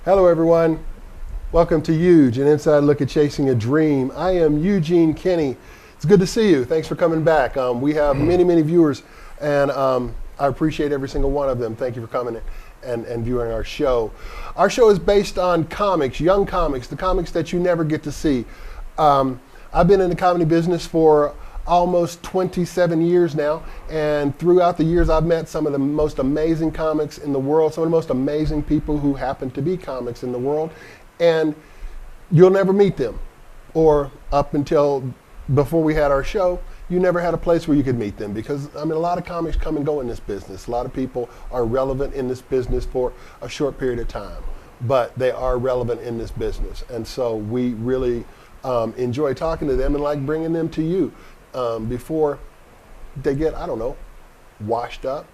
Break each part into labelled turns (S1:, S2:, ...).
S1: Hello, everyone. Welcome to EUGE, an inside look at chasing a dream. I am Eugene Kenny. It's good to see you. Thanks for coming back. We have many viewers, and I appreciate every single one of them. Thank you for coming and viewing our show. Our show is based on comics, young comics, the comics that you never get to see. I've been in the comedy business for almost 27 years now, and throughout the years I've met some of the most amazing comics in the world, some of the most amazing people who happen to be comics in the world, and you'll never meet them. Or up until before we had our show, you never had a place where you could meet them, because I mean, a lot of comics come and go in this business. A lot of people are relevant in this business for a short period of time, but they are relevant in this business, and so we really enjoy talking to them and like bringing them to you before they get, I don't know, washed up.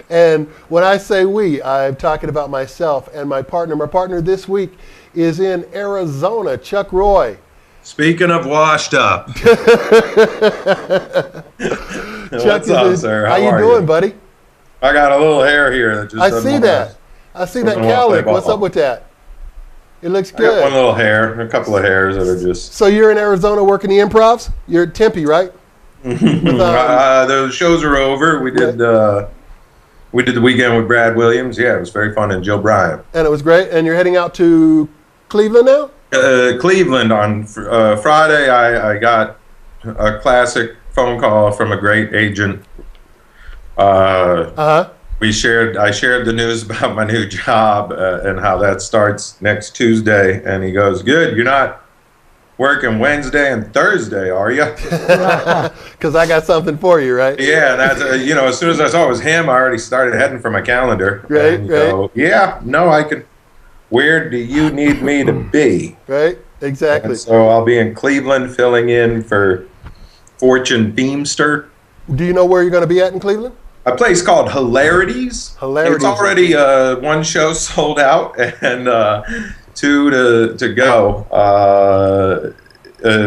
S1: And when I say we, I'm talking about myself and my partner. My partner this week is in Arizona, Chuck Roy.
S2: Speaking of washed up.
S1: Chuck,
S2: what's up, sir?
S1: How you doing, buddy?
S2: I got a little hair here that just
S1: I see that. I see that cowlick. What's up with that? It looks good.
S2: I got one little hair, a couple of hairs that are just...
S1: So you're in Arizona working the improvs? You're at Tempe, right?
S2: With, the shows are over. We did the weekend with Brad Williams. Yeah, it was very fun, and Joe Bryan.
S1: And it was great. And you're heading out to Cleveland now?
S2: Cleveland on Friday. I got a classic phone call from a great agent. I shared the news about my new job and how that starts next Tuesday, and he goes, "Good, you're not working Wednesday and Thursday, are you?"
S1: Because I got something for you, right?
S2: Yeah, and that's as soon as I saw it was him, I already started heading for my calendar.
S1: Right,
S2: and go, yeah, no, I can. Where do you need me to be?
S1: Right, exactly.
S2: And so I'll be in Cleveland filling in for Fortune Feimster.
S1: Do you know where you're going to be at in Cleveland?
S2: A place called Hilarities.
S1: Hilarities.
S2: It's already one show sold out and two to go.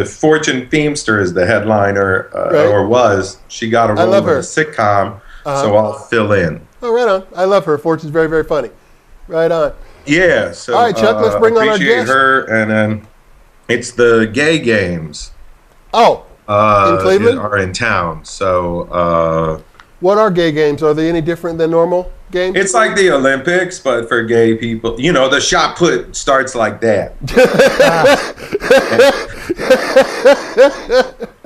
S2: Fortune Feimster is the headliner,
S1: right.
S2: Or was. She got a role in a sitcom, so I'll fill in.
S1: Oh, right on. I love her. Fortune's very funny. Right on.
S2: Yeah. So,
S1: all right, Chuck, let's bring on our guest.
S2: Appreciate her, and then it's the gay games.
S1: Oh, in Cleveland?
S2: Are in town, so...
S1: what are gay games? Are they any different than normal games?
S2: It's like the Olympics, but for gay people. You know, the shot put starts like that.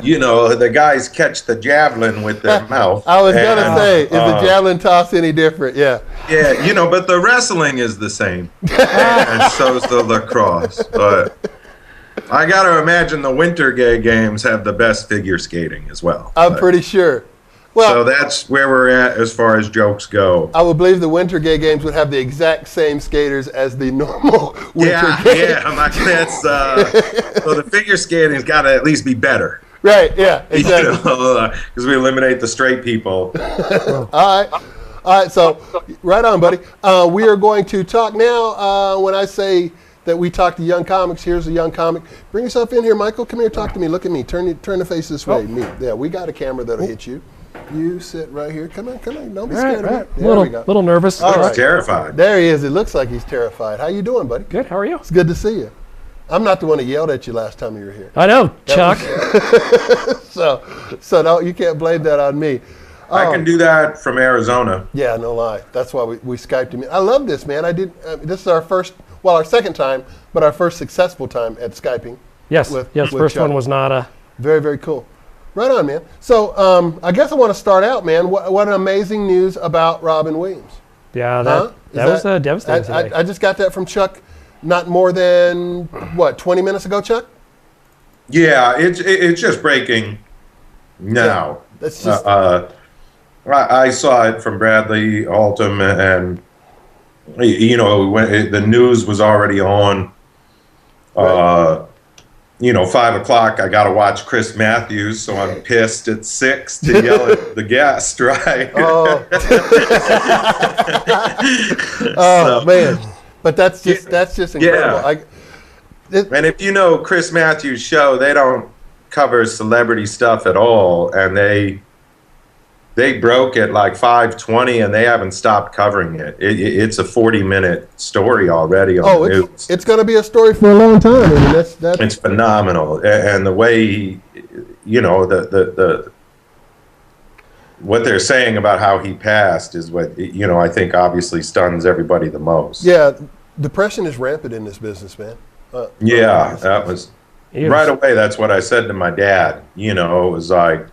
S2: The guys catch the javelin with their mouth.
S1: I was going to say, is the javelin toss any different? Yeah.
S2: Yeah, but the wrestling is the same. And so's the lacrosse. But I got to imagine the Winter Gay Games have the best figure skating as well.
S1: I'm pretty sure. Well,
S2: so that's where we're at as far as jokes go.
S1: I would believe the Winter Gay Games would have the exact same skaters as the normal Winter Games.
S2: That's so the figure skating's got to at least be better.
S1: Right, yeah, exactly.
S2: Because we eliminate the straight people.
S1: All right, so right on, buddy. We are going to talk now. When I say that we talk to young comics, here's a young comic. Bring yourself in here, Michael. Come here, talk to me. Look at me. Turn the face this way. Me. Yeah, we got a camera that'll hit you. You sit right here. Come on. Don't be scared of me.
S3: There we go. Little nervous.
S2: He's terrified.
S1: There he is. It looks like he's terrified. How you doing, buddy?
S3: Good. How are you?
S1: It's good to see you. I'm not the one who yelled at you last time you were here.
S3: I know, Chuck.
S1: So no, you can't blame that on me.
S2: I can do that from Arizona.
S1: Yeah, no lie. That's why we Skyped him in. I love this, man. This is our second time, but our first successful time at Skyping.
S3: Yes.
S1: With
S3: First
S1: Chuck.
S3: one was not a...
S1: Very cool. Right on, man. So I guess I want to start out, man. What an amazing news about Robin Williams.
S3: Yeah, that was devastating today.
S1: I just got that from Chuck not more than, 20 minutes ago, Chuck?
S2: Yeah, it's just breaking now.
S1: Yeah, that's just...
S2: I saw it from Bradley Altum, and the news was already on.
S1: Right.
S2: 5 o'clock, I got to watch Chris Matthews, so I'm pissed at 6 to yell at the guest, right?
S1: Oh, man. But that's just incredible.
S2: Yeah. And if you know Chris Matthews' show, they don't cover celebrity stuff at all, and they they broke at like 5:20 and they haven't stopped covering it. It's a 40-minute story already on the news.
S1: It's going to be a story for a long time. I mean, that's
S2: it's phenomenal, and the way the what they're saying about how he passed is what I think obviously stuns everybody the most.
S1: Yeah, depression is rampant in this business, man.
S2: That was right away. That's what I said to my dad. It was like,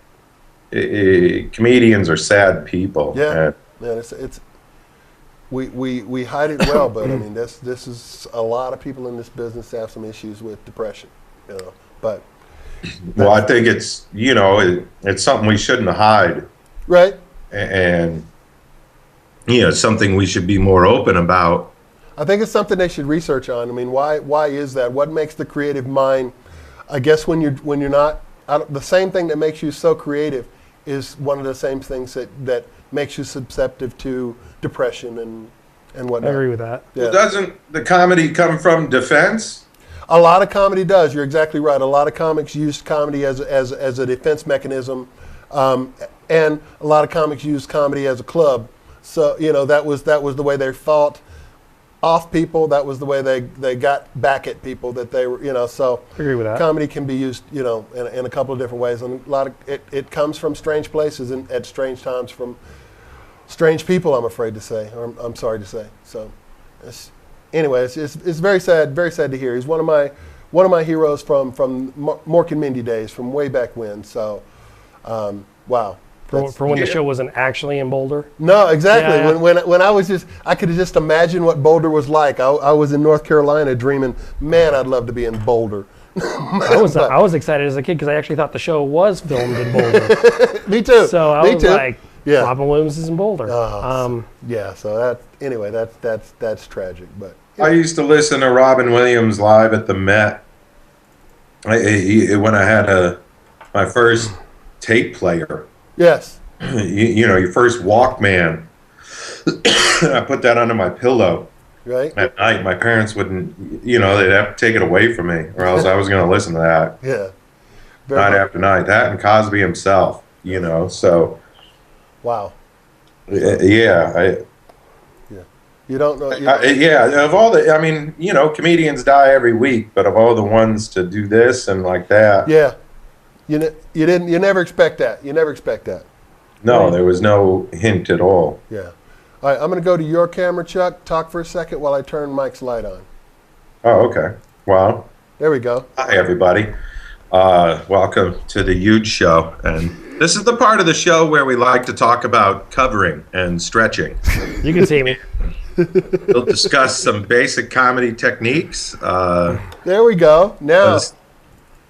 S2: comedians are sad people.
S1: Yeah, it's we hide it well, but I mean this is a lot of people in this business have some issues with depression, But
S2: well, I think it's it's something we shouldn't hide,
S1: right?
S2: And it's something we should be more open about.
S1: I think it's something they should research on. I mean, why is that? What makes the creative mind? I guess when you're not the same thing that makes you so creative is one of the same things that makes you susceptible to depression and whatnot.
S3: I agree with that.
S1: Yeah.
S2: Well, doesn't the comedy come from defense?
S1: A lot of comedy does. You're exactly right. A lot of comics use comedy as a defense mechanism, and a lot of comics use comedy as a club. So that was the way they fought off people. That was the way they got back at people that they were, so
S3: I agree with that.
S1: Comedy can be used, in a couple of different ways. And a lot of it comes from strange places and at strange times from strange people, I'm afraid to say, or I'm sorry to say. So anyway, it's very sad to hear. He's one of my heroes from Mork and Mindy days, from way back when. So wow.
S3: For when the show wasn't actually in Boulder?
S1: No, exactly.
S3: Yeah.
S1: When I was I could just imagine what Boulder was like. I was in North Carolina dreaming, man, I'd love to be in Boulder.
S3: I was excited as a kid because I actually thought the show was filmed in Boulder.
S1: Me too.
S3: So I was like,
S1: yeah.
S3: Robin Williams is in Boulder.
S1: Yeah. So that's tragic. But
S2: I used to listen to Robin Williams live at the Met. When I had my first tape player.
S1: Yes.
S2: Your first Walkman. I put that under my pillow.
S1: Right.
S2: At night, my parents wouldn't, they'd have to take it away from me, or else I was going to listen to that.
S1: Yeah.
S2: Night after night. That and Cosby himself, so.
S1: Wow.
S2: Yeah.
S1: You don't know.
S2: Of all comedians die every week, but of all the ones to do this and like that.
S1: Yeah. You never expect that.
S2: No,
S1: Right.
S2: there was no hint at all.
S1: Yeah. All right, I'm going to go to your camera, Chuck. Talk for a second while I turn Mike's light on.
S2: Oh, okay. Well.
S1: There we go.
S2: Hi, everybody. Welcome to the EUGE show. And this is the part of the show where we like to talk about covering and stretching.
S3: You can see me.
S2: We'll discuss some basic comedy techniques.
S1: There we go. Now.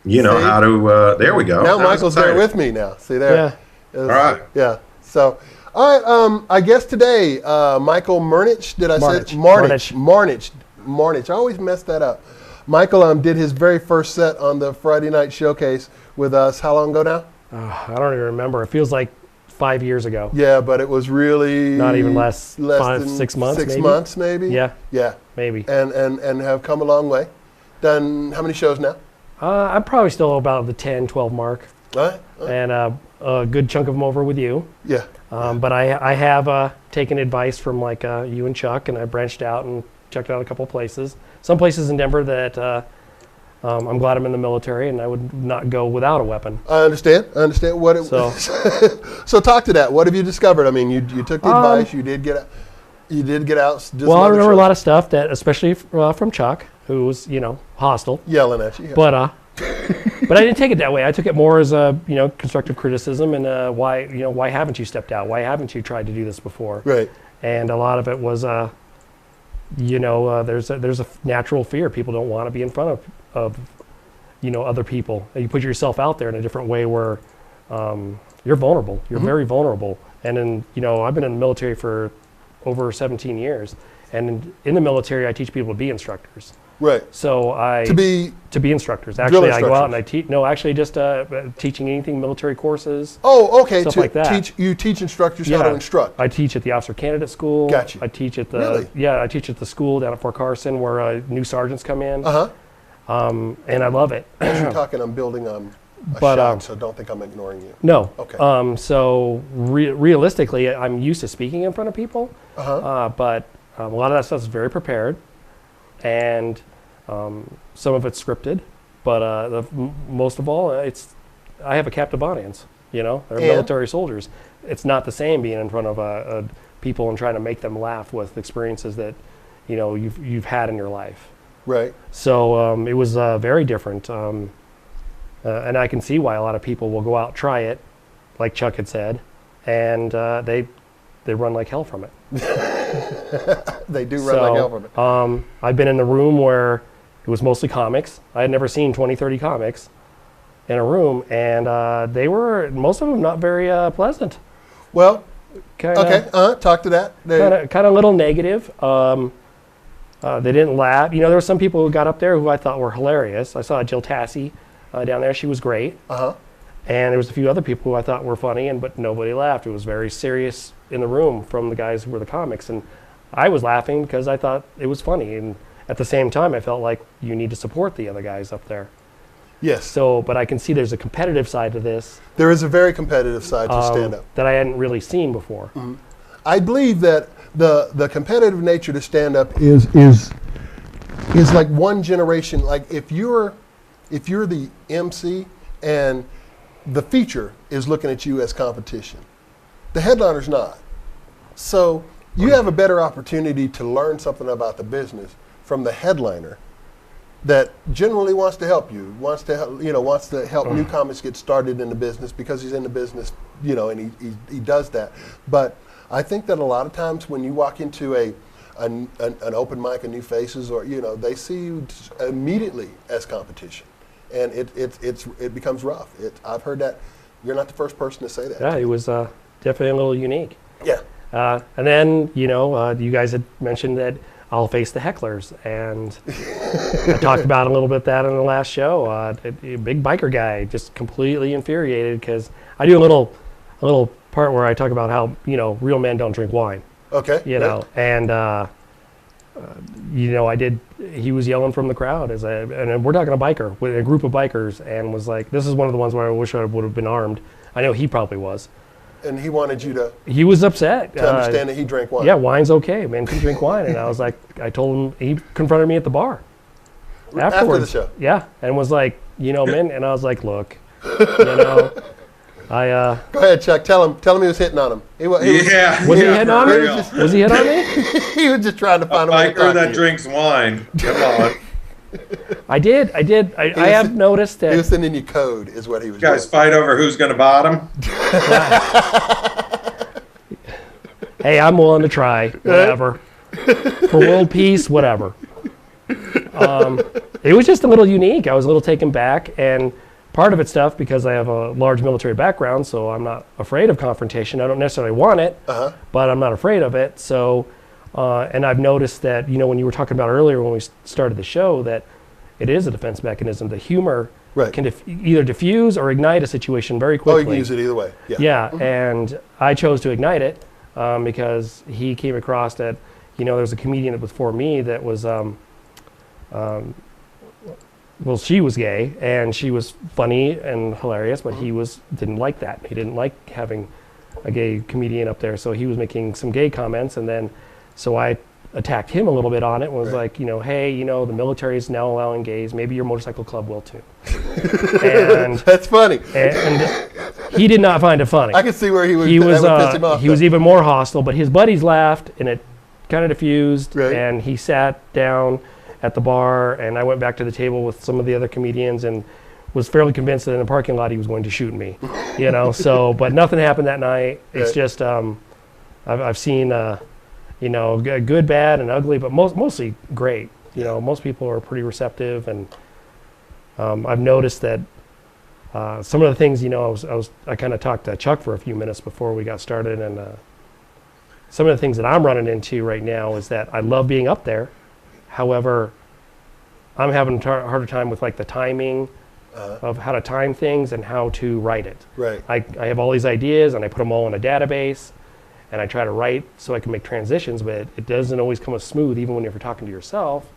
S2: How to, there we go.
S1: Now Michael's there with me now. See there?
S3: Yeah.
S2: All right.
S1: Yeah. So, all right, I guess today, Michael Martich, did I say it? Martich. I always mess that up. Michael did his very first set on the Friday night showcase with us. How long ago now?
S3: I don't even remember. It feels like 5 years ago.
S1: Yeah, but it was really
S3: not even less than 6 months.
S1: 6 months, maybe.
S3: Yeah.
S1: Yeah.
S3: Maybe.
S1: And have come a long way. Done how many shows now?
S3: I'm probably still about the 10, 12 mark.
S1: All right.
S3: And a good chunk of them over with you.
S1: Yeah.
S3: But I have taken advice from like you and Chuck, and I branched out and checked out a couple places. Some places in Denver that I'm glad I'm in the military, and I would not go without a weapon.
S1: I understand what it was. So talk to that. What have you discovered? I mean, you took the advice. You did get out.
S3: Well, I remember a lot of stuff that, especially from Chuck, who was hostile,
S1: yelling at you.
S3: But I didn't take it that way. I took it more as a constructive criticism and why haven't you stepped out? Why haven't you tried to do this before?
S1: Right.
S3: And a lot of it was there's a natural fear. People don't want to be in front of other people. And you put yourself out there in a different way where you're vulnerable. You're very vulnerable. And then I've been in the military for over 17 years, and in the military I teach people to be instructors.
S1: Right.
S3: So to be instructors. Actually, I go out and I teach. No, actually, just teaching anything, military courses.
S1: Oh, okay.
S3: Stuff like that.
S1: You teach instructors how to instruct.
S3: I teach at the Officer Candidate School.
S1: Gotcha.
S3: I teach at I teach at the school down at Fort Carson where new sergeants come in.
S1: Uh-huh.
S3: And I love it.
S1: As you're talking, I'm building a
S3: But,
S1: shot, so don't think I'm ignoring you.
S3: No.
S1: Okay.
S3: So realistically, I'm used to speaking in front of people, but a lot of that stuff is very prepared, and some of it's scripted. But most of all, I have a captive audience. You know, they're military soldiers. It's not the same being in front of people and trying to make them laugh with experiences that, you know, you've had in your life.
S1: Right.
S3: So it was very different. And I can see why a lot of people will go out, try it, like Chuck had said, and they run like hell from it.
S1: They do run like hell from it.
S3: I've been in the room where it was mostly comics. I had never seen 20, 30 comics in a room, and they were, most of them, not very pleasant.
S1: Well,
S3: Kinda,
S1: okay, talk to that.
S3: Kind of a little negative. They didn't laugh. You know, there were some people who got up there who I thought were hilarious. I saw Jill Tassie down there. She was great. And there was a few other people who I thought were funny, but nobody laughed. It was very serious in the room from the guys who were the comics. And I was laughing because I thought it was funny. And at the same time, I felt like you need to support the other guys up there.
S1: Yes.
S3: So, but I can see there's a competitive side to this.
S1: There is a very competitive side to stand-up.
S3: That I hadn't really seen before.
S1: I believe that the competitive nature to stand-up is like one generation. Like if you're the MC and the feature is looking at you as competition, the headliner's not. So you have a better opportunity to learn something about the business from the headliner that generally wants to help you, wants to help new comics get started in the business because he's in the business, you know, and he does that. But I think that a lot of times when you walk into an open mic, a New Faces, or, you know, they see you immediately as competition, and it becomes rough. I've heard that. You're not the first person to say that.
S3: Yeah, it was definitely a little unique.
S1: Yeah.
S3: And then, you know, you guys had mentioned that I'll face the hecklers, and I talked about a little bit that in the last show. A big biker guy, just completely infuriated because I do a little part where I talk about how, you know, real men don't drink wine.
S1: Okay.
S3: You know, and you know, he was yelling from the crowd and we're talking a biker with a group of bikers, and was like, this is one of the ones where I wish I would have been armed. I know he probably was. And
S1: he wanted you to.
S3: He was upset
S1: to understand that he drank wine.
S3: Yeah, wine's okay. Man can drink wine. And I was like, I told him, he confronted me at the bar afterwards.
S1: After the show.
S3: Yeah, and was like, you know, man. And I was like, look, you know, Go
S1: ahead, Chuck. Tell him he was hitting on him.
S3: Was he hitting on me? Was he hitting on me?
S1: He was just trying to find
S2: a biker that drinks wine. Come on.
S3: I did. I have noticed that.
S1: He was sending you code, is what he was
S2: doing. You guys fight over who's going to bottom?
S3: Hey, I'm willing to try. Whatever. For world peace, whatever. It was just a little unique. I was a little taken back, and part of it's stuff because I have a large military background, so I'm not afraid of confrontation. I don't necessarily want it, but I'm not afraid of it. So. And I've noticed that, you know, when you were talking about earlier when we started the show, that it is a defense mechanism. The humor can either diffuse or ignite a situation very quickly.
S1: Oh, you can use it either way. Yeah.
S3: Yeah, and I chose to ignite it because he came across that, you know, there's a comedian that was before me that was, well, she was gay and she was funny and hilarious, but he didn't like that. He didn't like having a gay comedian up there, so he was making some gay comments, and then. So I attacked him a little bit on it and was like, you know, hey, you know, the military is now allowing gays. Maybe your motorcycle club will too. And
S1: that's funny.
S3: And he did not find it funny.
S1: I could see where he was piss him off.
S3: He was even more hostile, but his buddies laughed and it kind of diffused. And he sat down at the bar, and I went back to the table with some of the other comedians and was fairly convinced that in the parking lot he was going to shoot me. You know, so, but nothing happened that night. It's just, I've seen, you know, good, bad, and ugly, but mostly great. You know, most people are pretty receptive, and I've noticed that some of the things, you know, I kind of talked to Chuck for a few minutes before we got started, and some of the things that I'm running into right now is that I love being up there. However, I'm having a harder time with like the timing of how to time things and how to write it.
S1: Right.
S3: I have all these ideas and I put them all in a database. And I try to write so I can make transitions, but it doesn't always come as smooth, even when you're talking to yourself,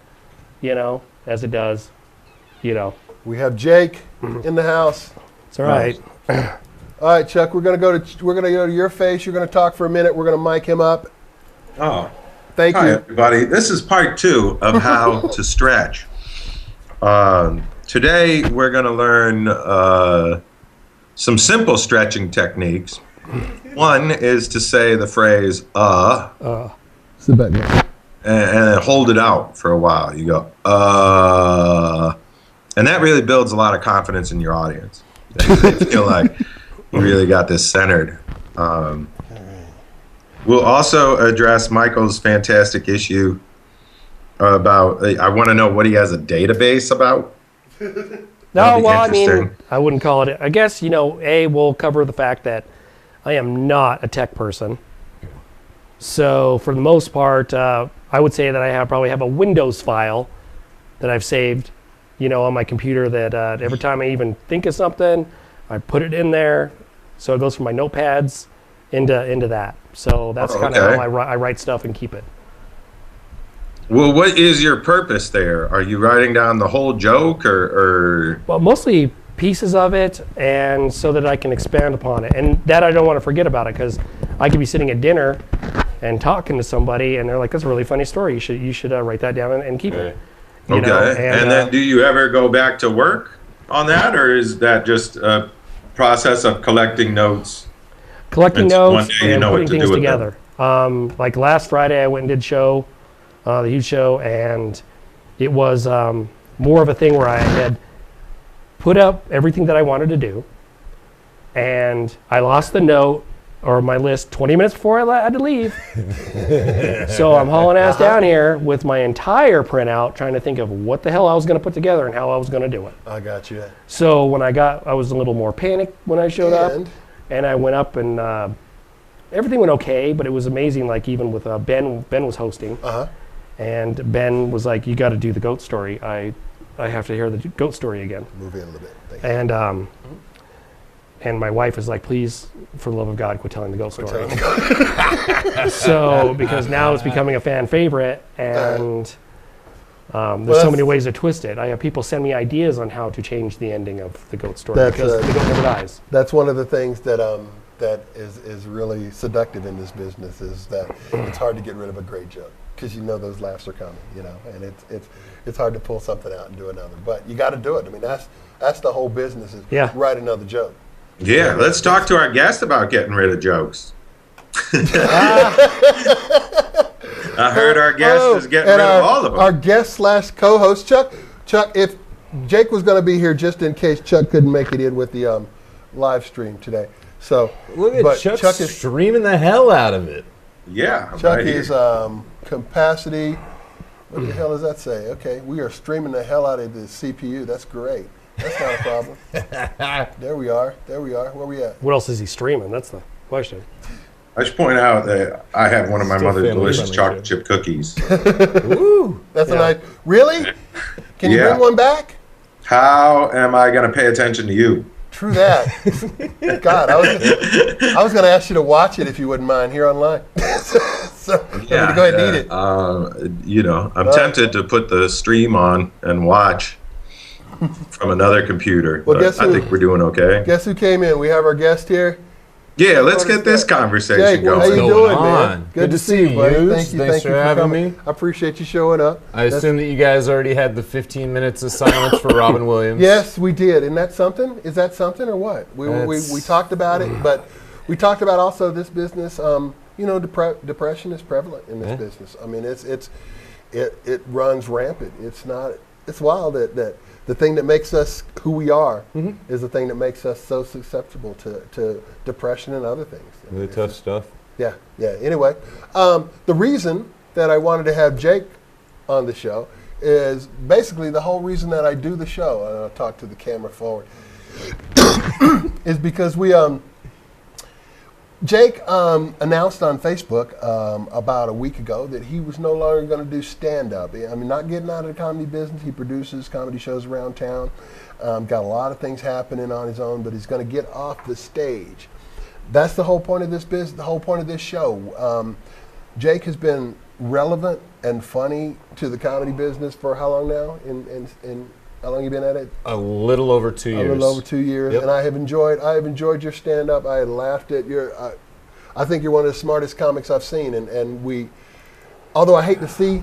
S3: you know, as it does, you know.
S1: We have Jake in the house.
S3: It's all right.
S1: All right, Chuck, we're gonna go to your face. You're gonna talk for a minute. We're gonna mic him up.
S2: Oh,
S1: Thank
S2: hi
S1: you.
S2: everybody. This is part 2 of how to stretch. Today we're going to learn some simple stretching techniques. One is to say the phrase
S1: Sit back now.
S2: and hold it out for a while. You go and that really builds a lot of confidence in your audience. They feel like you really got this centered. We'll also address Michael's fantastic issue about, I want to know what he has a database about.
S3: No, well, I mean, I wouldn't call it. I guess, we'll cover the fact that I am not a tech person. So for the most part, I would say that I probably have a Windows file that I've saved, on my computer that every time I even think of something, I put it in there. So it goes from my notepads into that. So that's kind of how I write stuff and keep it.
S2: Well, what is your purpose there? Are you writing down the whole joke or?
S3: Well, mostly pieces of it, and so that I can expand upon it. And that I don't want to forget about it, because I could be sitting at dinner and talking to somebody, and they're like, "That's a really funny story. You should write that down and keep it."
S2: And then do you ever go back to work on that, or is that just a process of collecting notes?
S3: Collecting notes and
S2: know
S3: putting
S2: what to
S3: things
S2: do with
S3: together. Like last Friday, I went and did show. The huge show, and it was more of a thing where I had put up everything that I wanted to do, and I lost the note or my list 20 minutes before I had to leave. So I'm hauling ass down here with my entire printout, trying to think of what the hell I was going to put together and how I was going to do it.
S1: I got you.
S3: So when I was a little more panicked when I showed up, and I went up and everything went okay, but it was amazing. Like even with Ben was hosting. And Ben was like, "You got to do the goat story. I have to hear the goat story again."
S1: Move in a little bit. Thank you.
S3: And my wife is like, "Please, for the love of God, quit telling the goat story." So because now it's becoming a fan favorite, and there's so many ways to twist it. I have people send me ideas on how to change the ending of the goat story, because the goat never dies.
S1: That's one of the things that is really seductive in this business, is that it's hard to get rid of a great joke, because those laughs are coming, and it's hard to pull something out and do another. But you got to do it. I mean, that's the whole business, is write another joke.
S2: Yeah, let's talk to our guest about getting rid of jokes. I heard our guest is getting rid of all of them.
S1: Our guest / co-host, Chuck, if Jake was going to be here just in case Chuck couldn't make it in with the live stream today. So
S4: look at Chuck is streaming the hell out of it.
S2: Yeah,
S1: Chuck is capacity. What the hell does that say? Okay, we are streaming the hell out of the CPU. That's great. That's not a problem. There we are. Where we at?
S3: What else is he streaming? That's the question.
S2: I should point out that I have one of my mother's delicious chocolate chip cookies.
S1: Ooh, that's a nice. Really? Can you bring one back?
S2: How am I going to pay attention to you?
S1: True that. God, I was going to ask you to watch it if you wouldn't mind here online. So go ahead and eat it.
S2: I'm tempted to put the stream on and watch from another computer.
S1: Well,
S2: but I think we're doing okay.
S1: Guess who came in? We have our guest here.
S2: Yeah, let's get this conversation
S1: Jake,
S2: going.
S1: how you doing, man? Good to see you, buddy.
S4: Thanks for having me.
S1: I appreciate you showing up.
S4: I assume that you guys already had the 15 minutes of silence for Robin Williams.
S1: Yes, we did. Isn't that something? Is that something or what? We talked about it, but we talked about also this business. Depression is prevalent in this business. I mean, it runs rampant. It's wild that the thing that makes us who we are is the thing that makes us so susceptible to depression and other things.
S4: Really tough stuff.
S1: Yeah. Anyway, the reason that I wanted to have Jake on the show is basically the whole reason that I do the show, and I'll talk to the camera forward, is because Jake announced on Facebook about a week ago that he was no longer going to do stand-up. I mean, not getting out of the comedy business. He produces comedy shows around town. Got a lot of things happening on his own, but he's going to get off the stage. That's the whole point of this business, the whole point of this show. Jake has been relevant and funny to the comedy business for how long now? How long you been at it?
S4: A little over 2 years.
S1: A little over 2 years,
S4: Yep.
S1: and I have enjoyed your stand-up. I laughed at your. I think you're one of the smartest comics I've seen, and we. Although I hate to see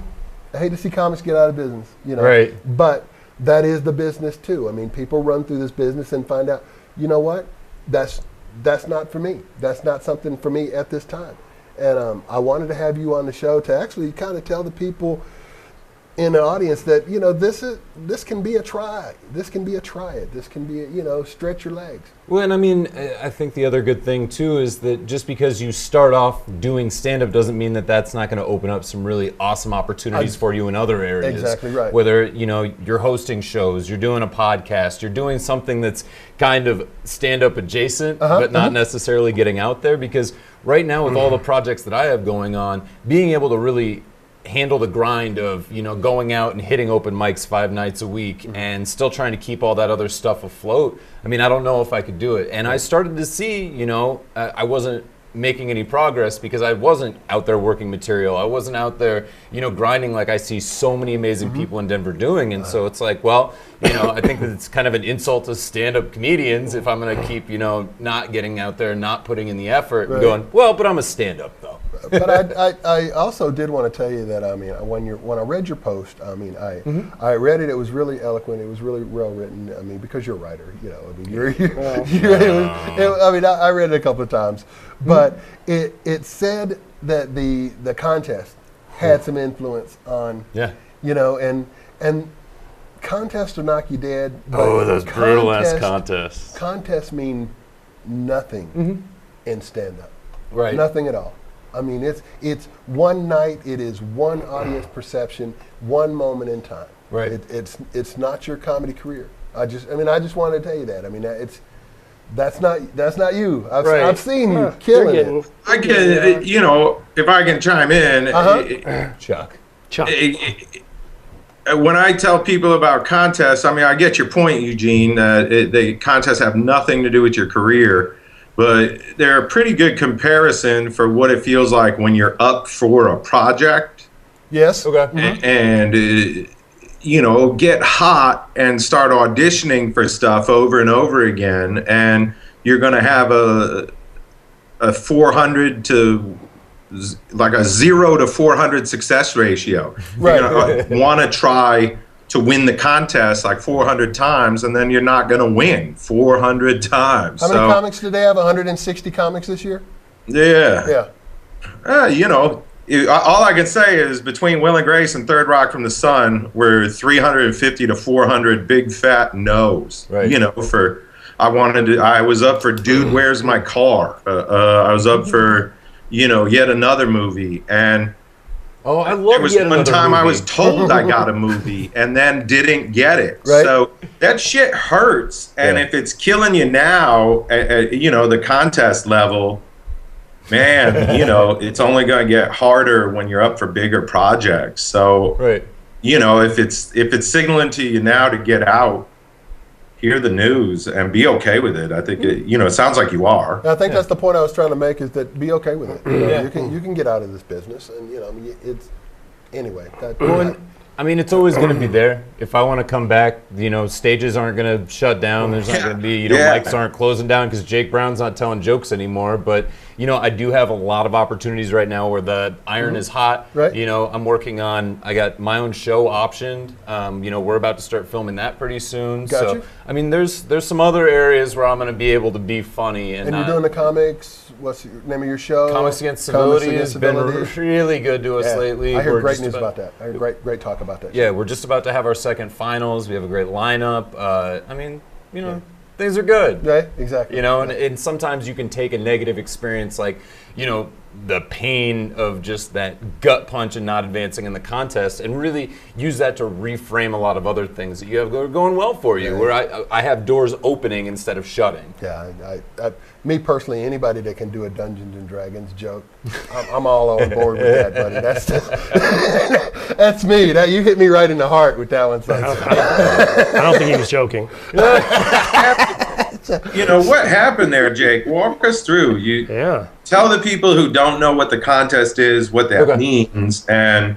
S1: comics get out of business,
S4: Right.
S1: But that is the business too. I mean, people run through this business and find out, you know what? That's not for me. That's not something for me at this time. And I wanted to have you on the show to actually kind of tell the people in the audience that, this can be a try. This can be a try it. This can be, stretch your legs.
S4: Well, and I mean, I think the other good thing too is that just because you start off doing stand-up doesn't mean that that's not going to open up some really awesome opportunities for you in other areas.
S1: Exactly right.
S4: Whether, you're hosting shows, you're doing a podcast, you're doing something that's kind of stand-up adjacent, but not necessarily getting out there. Because right now with all the projects that I have going on, being able to really handle the grind of going out and hitting open mics 5 nights a week and still trying to keep all that other stuff afloat. I mean, I don't know if I could do it. And I started to see, I wasn't making any progress because I wasn't out there working material. I wasn't out there, grinding like I see so many amazing people in Denver doing. And so it's like, well, I think that it's kind of an insult to stand-up comedians if I'm going to keep, not getting out there, not putting in the effort and going, well, but I'm a stand-up though.
S1: But I also did want to tell you that, when I read your post, I read it. It was really eloquent. It was really well written. I mean, because you're a writer, I read it a couple of times, but it said that the contest had some influence on, and contests will knock you dead.
S5: Oh, those brutal ass contests.
S1: Contests mean nothing in stand-up.
S4: Right.
S1: Nothing at all. I mean, it's one night. It is one audience perception, one moment in time.
S4: Right.
S1: It's not your comedy career. I just wanted to tell you that. I mean, that's not you. I've seen you killing it.
S2: I can, if I can chime in,
S4: Chuck.
S2: When I tell people about contests, I get your point, Eugene. The contests have nothing to do with your career. But they're a pretty good comparison for what it feels like when you're up for a project.
S1: Yes.
S4: Okay.
S2: And, get hot and start auditioning for stuff over and over again. And you're going to have a 400 to, like a 0 to 400 success ratio.
S1: Right.
S2: You're going to want to try to win the contest like 400 times, and then you're not going to win 400 times.
S1: How many comics did they have? 160 comics this year?
S2: Yeah. All I can say is between Will and Grace and Third Rock from the Sun, we're 350 to 400 big fat no's.
S4: Right.
S2: I was up for Dude, Where's My Car? I was up for, yet another movie. And
S4: Oh, I love
S2: there was one time I was told I got a movie and then didn't get it.
S1: Right.
S2: So that shit hurts. And if it's killing you now, the contest level, man, it's only going to get harder when you're up for bigger projects. So, if it's signaling to you now to get out, hear the news and be okay with it. I think it sounds like you are.
S1: I think that's the point I was trying to make, is that be okay with it. You can get out of this business, and it's anyway.
S4: It's always going to be there. If I want to come back, stages aren't going to shut down. There's not going to be, mics aren't closing down because Jake Browne's not telling jokes anymore. But, I do have a lot of opportunities right now where the iron is hot.
S1: Right.
S4: I'm working on, I got my own show optioned. We're about to start filming that pretty soon.
S1: Gotcha.
S4: So, there's some other areas where I'm going to be able to be funny. And
S1: you're doing the comics. What's the name of your show?
S4: Comics Against Civility has been really good to us lately.
S1: I heard great news about that. I heard great talk about that.
S4: Yeah, we're just about to have our second finals. We have a great lineup. Things are good.
S1: Right, exactly.
S4: And sometimes you can take a negative experience like, the pain of just that gut punch and not advancing in the contest and really use that to reframe a lot of other things that you have going well for you, where I have doors opening instead of shutting.
S1: Yeah, me personally, anybody that can do a Dungeons and Dragons joke, I'm all on board with that, buddy. That's me. You hit me right in the heart with that one.
S3: I don't think he was joking.
S2: What happened there, Jake? Walk us through. Tell the people who don't know what the contest is, what that means, and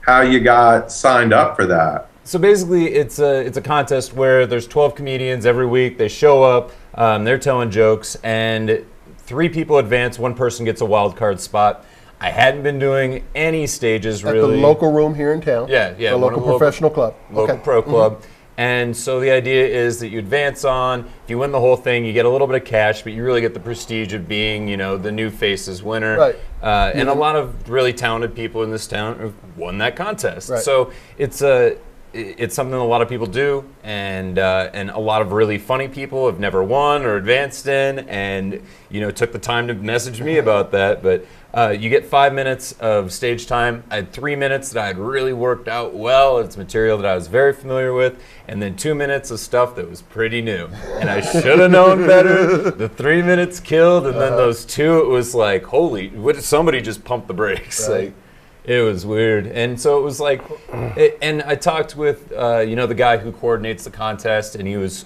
S2: how you got signed up for that.
S4: So basically, it's a contest where there's 12 comedians every week. They show up, they're telling jokes, and 3 people advance. 1 person gets a wild card spot. I hadn't been doing any stages really.
S1: At the local room here in town.
S4: Yeah.
S1: The local professional club.
S4: Local pro club. And so the idea is that you advance on. If you win the whole thing, you get a little bit of cash, but you really get the prestige of being, the new faces winner.
S1: Right.
S4: And a lot of really talented people in this town have won that contest.
S1: Right.
S4: So it's something a lot of people do, and a lot of really funny people have never won or advanced in, and took the time to message me about that. But you get 5 minutes of stage time. I had 3 minutes that I had really worked out well. It's material that I was very familiar with, and then 2 minutes of stuff that was pretty new. And I should have known better. The 3 minutes killed, and then those 2, it was like, holy! Somebody just pumped the brakes.
S1: Right.
S4: Like, it was weird. And so it was like, and I talked with, the guy who coordinates the contest, and he was,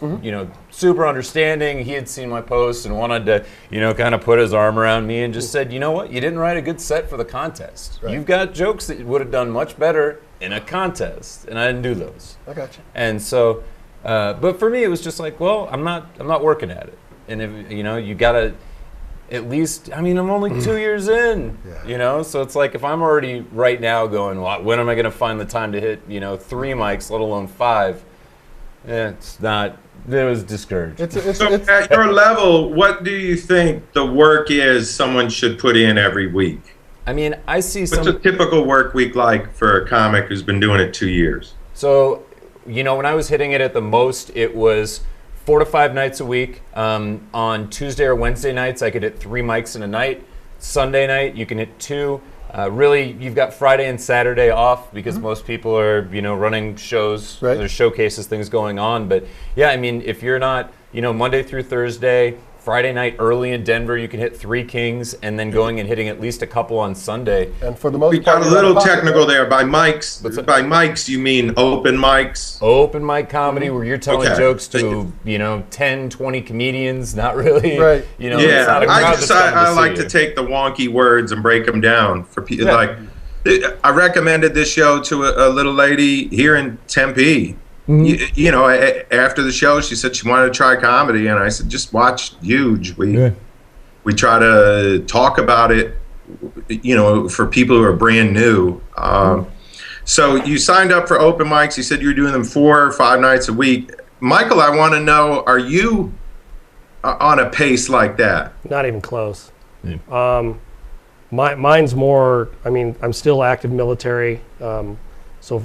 S4: super understanding. He had seen my post and wanted to, kind of put his arm around me and just said, you know what, you didn't write a good set for the contest.
S1: Right.
S4: You've got jokes that would have done much better in a contest, and I didn't do those.
S1: I got you.
S4: And so, but for me, it was just like, well, I'm not working at it. And if, you gotta, at least, I'm only 2 years in, so it's like if I'm already right now going, well, when am I going to find the time to hit, 3 mics, let alone 5? It's not, it was discouraged.
S2: So at your level, what do you think the work is someone should put in every week?
S4: I see
S2: What's a typical work week like for a comic who's been doing it 2 years?
S4: So, when I was hitting it at the most, it was 4 to 5 nights a week. On Tuesday or Wednesday nights, I could hit 3 mics in a night. Sunday night, you can hit 2. Really, you've got Friday and Saturday off because most people are, running shows.
S1: Right.
S4: There's showcases, things going on. But yeah, if you're not, Monday through Thursday, Friday night early in Denver, you can hit 3 Kings, and then going and hitting at least a couple on Sunday.
S1: And for the most
S2: We
S1: part,
S2: got a little technical there. By mics, by mics, you mean open mics?
S4: Open mic comedy where you're telling
S2: Okay.
S4: jokes to, 10, 20 comedians, not really.
S1: Right.
S4: It's not a crowd that's coming
S2: I
S4: see
S2: like
S4: you.
S2: to take the wonky words and break them down for people.
S1: Yeah.
S2: Like, I recommended this show to a little lady here in Tempe. After the show, she said she wanted to try comedy, and I said, just watch EUGE. We try to talk about it, for people who are brand new. So you signed up for open mics. You said you were doing them 4 or 5 nights a week. Michael, I want to know, are you on a pace like that?
S3: Not even close. Mine's more, I'm still active military, so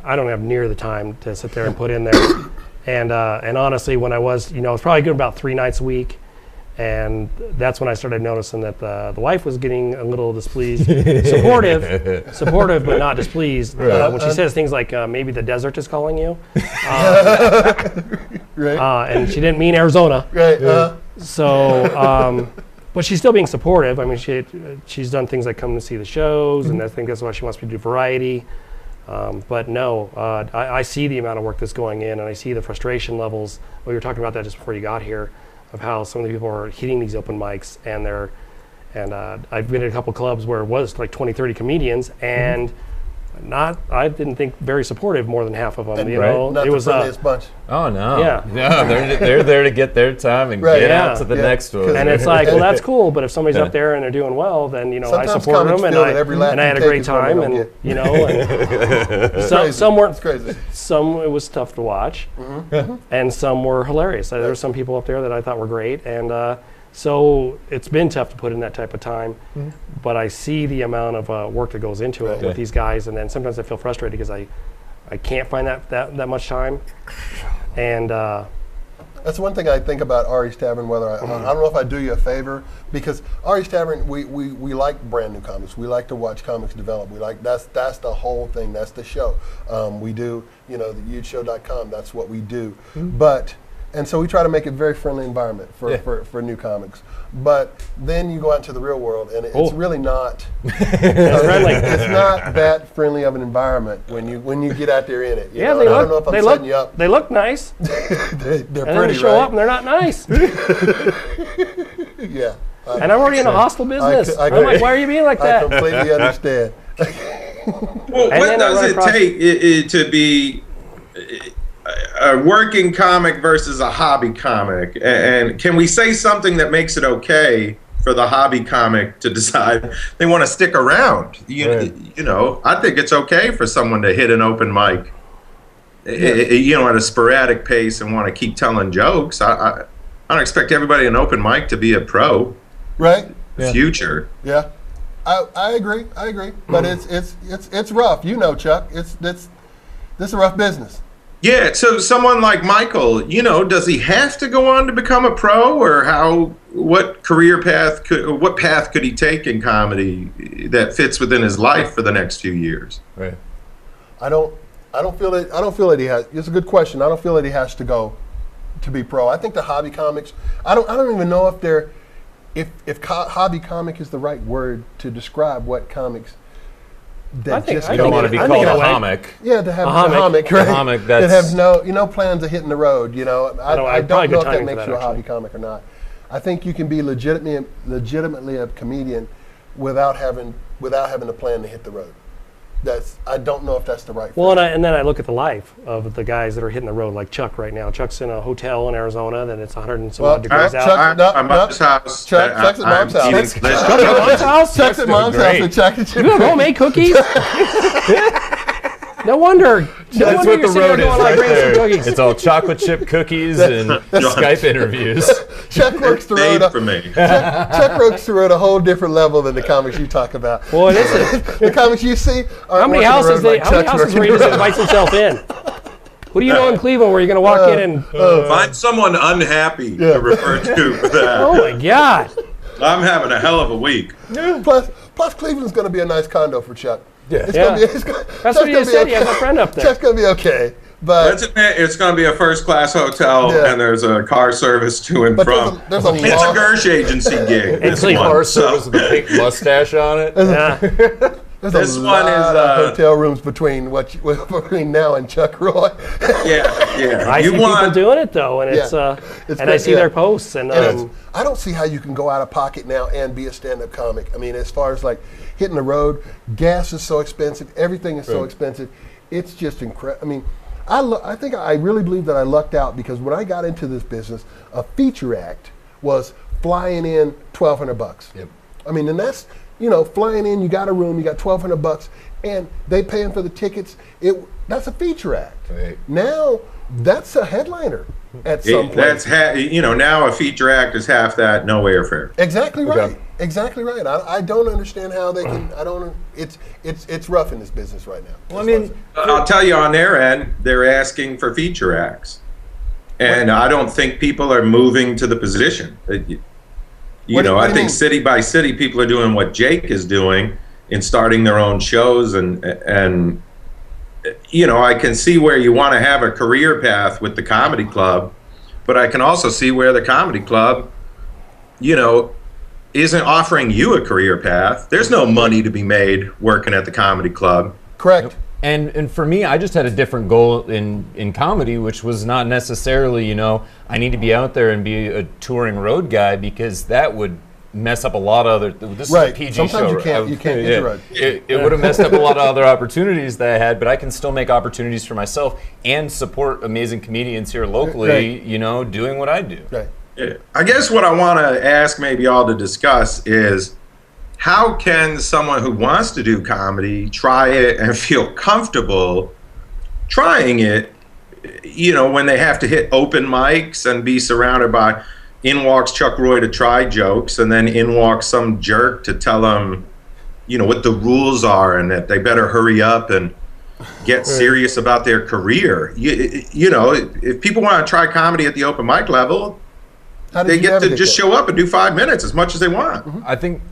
S3: I don't have near the time to sit there and put in there. And honestly, when I was, I was probably doing about 3 nights a week. And that's when I started noticing that the wife was getting a little displeased, supportive, but not displeased. When she says things like, maybe the desert is calling you.
S1: right.
S3: And she didn't mean Arizona.
S1: Right.
S3: So, but she's still being supportive. She's done things like come to see the shows, and I think that's why she wants me to do variety. But no, I see the amount of work that's going in, and I see the frustration levels. We were talking about that just before you got here, of how some of the people are hitting these open mics, and I've been at a couple clubs where it was like 20, 30 comedians, and I didn't think very supportive more than half of them.
S1: Not
S3: it was
S1: the friendliest bunch.
S4: Oh no!
S3: Yeah.
S4: No, they're there to get their time and
S1: Right.
S4: get
S3: Yeah.
S4: out to the
S1: Yeah.
S4: next one.
S3: And it's like, well, that's cool, but if somebody's up there and they're doing well, then I
S1: Sometimes
S3: supported
S1: comics
S3: them, and
S1: feel that every laugh
S3: I had a
S1: you take
S3: great
S1: is one they
S3: time,
S1: don't
S3: and
S1: get.
S3: some weren't.
S1: It's crazy.
S3: Some it was tough to watch, and some were hilarious. There were some people up there that I thought were great, and so it's been tough to put in that type of time. But I see the amount of work that goes into it with these guys, and then sometimes I feel frustrated because I can't find that much time, and.
S1: That's one thing I think about Ari's Tavern. Whether I don't know if I do you a favor, because Ari's Tavern, we like brand new comics. We like to watch comics develop. We like that's the whole thing. That's the show. We do the EUGEshow.com. That's what we do. And so we try to make it a very friendly environment for new comics. But then you go out into the real world, and it's really not. It's not that friendly of an environment when you get out there in it.
S3: Yeah,
S1: I don't know if I'm setting you up.
S3: They look nice.
S1: They're
S3: And then
S1: pretty,
S3: they show
S1: right?
S3: up and they're not nice.
S1: Yeah.
S3: And I'm already in a hostile business. I'm like, why are you being like
S1: I
S3: that?
S1: completely understand.
S2: Well,
S3: And
S2: what
S3: then I
S2: does
S3: run
S2: it
S3: across-
S2: take to be a working comic versus a hobby comic, and can we say something that makes it okay for the hobby comic to decide they want to stick around? You know, I think it's okay for someone to hit an open mic, you know, at a sporadic pace and want to keep telling jokes. I don't expect everybody in open mic to be a pro.
S1: Right.
S2: Future.
S1: Yeah. I agree. But it's rough. You know, Chuck. This is a rough business.
S2: Yeah, so someone like Michael, you know, does he have to go on to become a pro, or what path could he take in comedy that fits within his life for the next few years?
S4: Right.
S1: I don't feel that he has. It's a good question. I don't feel that he has to go to be pro. I think the hobby comics. I don't even know if hobby comic is the right word to describe what comics.
S4: You don't want to be called a comic.
S1: Yeah, to have a comic, right?
S4: A comic
S1: that have no plans of hitting the road. You know, I don't know if that makes you a hobby comic or not. I think you can be legitimately a comedian without having a plan to hit the road. I don't know if that's the right.
S3: Well, and then I look at the life of the guys that are hitting the road, like Chuck right now. Chuck's in a hotel in Arizona, then it's 100 and some odd degrees out.
S2: I'm at his house.
S1: Chuck's at mom's house.
S3: Chuck's at mom's house?
S1: Chuck's at mom's house with Chuck and Chip.
S3: You have homemade cookies? No wonder.
S4: That's what the road is right there. It's all chocolate chip cookies and Skype interviews.
S1: Chuck works the road.
S2: For me.
S1: Chuck works the road a whole different level than the comics you talk about.
S3: Well, it is.
S1: The comics you see are
S3: how many houses where he just invites himself in? What do you know in Cleveland where you're going to walk in and...
S2: Find someone unhappy to refer to for that.
S3: Oh, my God.
S2: I'm having a hell of a week.
S1: Plus Cleveland's going to be a nice condo for Chuck.
S4: Yeah.
S3: That's what he just said. He has a friend up there.
S1: Chuck's going to be okay. But
S2: let's admit, it's going to be a first-class hotel, and there's a car service to and from.
S1: It's
S2: a Gersh agency gig.
S4: It's a car service with a pink mustache on it.
S1: There's a lot of hotel rooms between now and Chuck Roy.
S2: Yeah.
S3: I see people doing it though, and it's I see their posts, and
S1: I don't see how you can go out of pocket now and be a stand-up comic. I mean, as far as like hitting the road, gas is so expensive, everything is so expensive. It's just incredible. I mean, I really believe that I lucked out, because when I got into this business, a feature act was flying in $1,200.
S4: Yep.
S1: I mean, and that's, flying in, you got a room, you got $1,200, and they paying for the tickets. That's a feature act.
S4: Right.
S1: Now that's a headliner at some point.
S2: Now a feature act is half that, no airfare.
S1: Exactly right. Okay. Exactly right. I don't understand how they can. It's rough in this business right now.
S4: Well, I mean,
S2: I'll tell you, on their end, they're asking for feature acts, and I don't think people are moving to the position. I think city by city, people are doing what Jake is doing in starting their own shows, and I can see where you want to have a career path with the comedy club, but I can also see where the comedy club, isn't offering you a career path. There's no money to be made working at the comedy club.
S1: Correct.
S4: And for me, I just had a different goal in comedy, which was not necessarily, I need to be out there and be a touring road guy, because that would mess up a lot of other. This is a PG
S1: Sometimes
S4: show.
S1: you can't hit the road.
S4: It would have messed up a lot of other opportunities that I had, but I can still make opportunities for myself and support amazing comedians here locally.
S1: Right.
S4: Doing what I do.
S1: Right.
S2: I guess what I want to ask maybe all to discuss is, how can someone who wants to do comedy try it and feel comfortable trying it, when they have to hit open mics and be surrounded by in walks Chuck Roy to try jokes, and then in walks some jerk to tell them, what the rules are, and that they better hurry up and get serious about their career. If people want to try comedy at the open mic level, they get to just show up and do 5 minutes, as much as they want.
S1: Mm-hmm.
S4: I think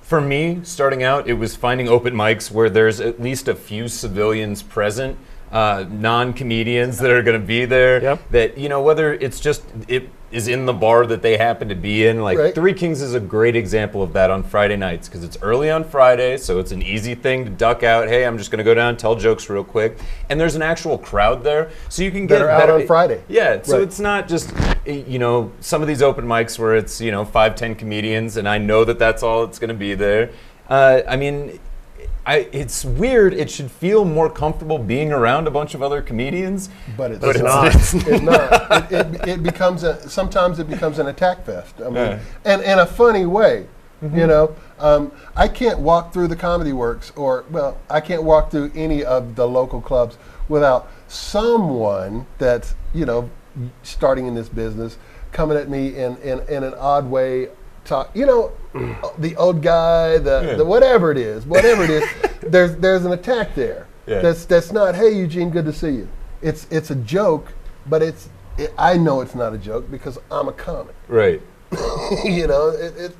S4: for me, starting out, it was finding open mics where there's at least a few civilians present, non-comedians that are going to be there.
S3: Yep.
S4: That, whether it's just it is in the bar that they happen to be in. Like
S1: Right.
S4: Three Kings is a great example of that on Friday nights, because it's early on Friday, so it's an easy thing to duck out. Hey, I'm just going to go down and tell jokes real quick. And there's an actual crowd there, so you can get
S1: That are out on Friday.
S4: Yeah, so
S1: Right.
S4: it's not just, some of these open mics where it's, 5-10 comedians, and I know that that's all it's going to be there. it's weird. It should feel more comfortable being around a bunch of other comedians.
S1: But it's
S3: But
S1: not.
S3: it's
S1: It's not. It becomes sometimes it becomes an attack fest. I mean, and in a funny way, you know. I can't walk through the Comedy Works, I can't walk through any of the local clubs without someone that's, you know, starting in this business coming at me in an odd way. You know, the old guy, the whatever it is, there's an attack there. Yeah. That's not, hey Eugene, good to see you. It's a joke, but I know it's not a joke because I'm a comic.
S4: Right.
S1: You know, it's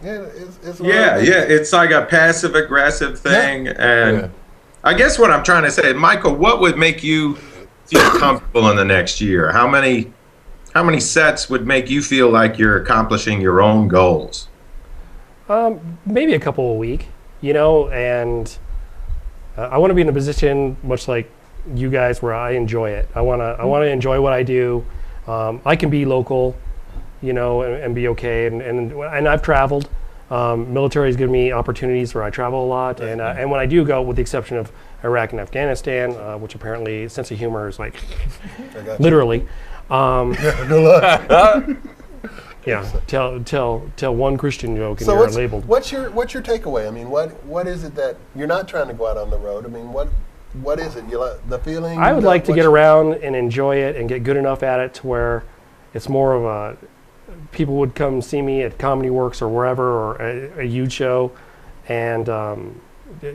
S2: it's like a passive aggressive thing, and I guess what I'm trying to say, Michael, what would make you feel comfortable in the next year? How many sets would make you feel like you're accomplishing your own goals?
S3: Maybe a couple a week, you know, and I want to be in a position much like you guys where I enjoy it. I want to enjoy what I do. I can be local, you know, and be okay. And I've traveled. Military has given me opportunities where I travel a lot, and when I do go, with the exception of Iraq and Afghanistan, which apparently sense of humor is like literally. Yeah, tell one Christian joke and you're labeled.
S1: What's your takeaway? I mean, what is it that you're not trying to go out on the road? I mean, what is it? You like the feeling?
S3: I would like to get around and enjoy it and get good enough at it to where it's more of a people would come see me at Comedy Works or wherever, or a EUGE show, and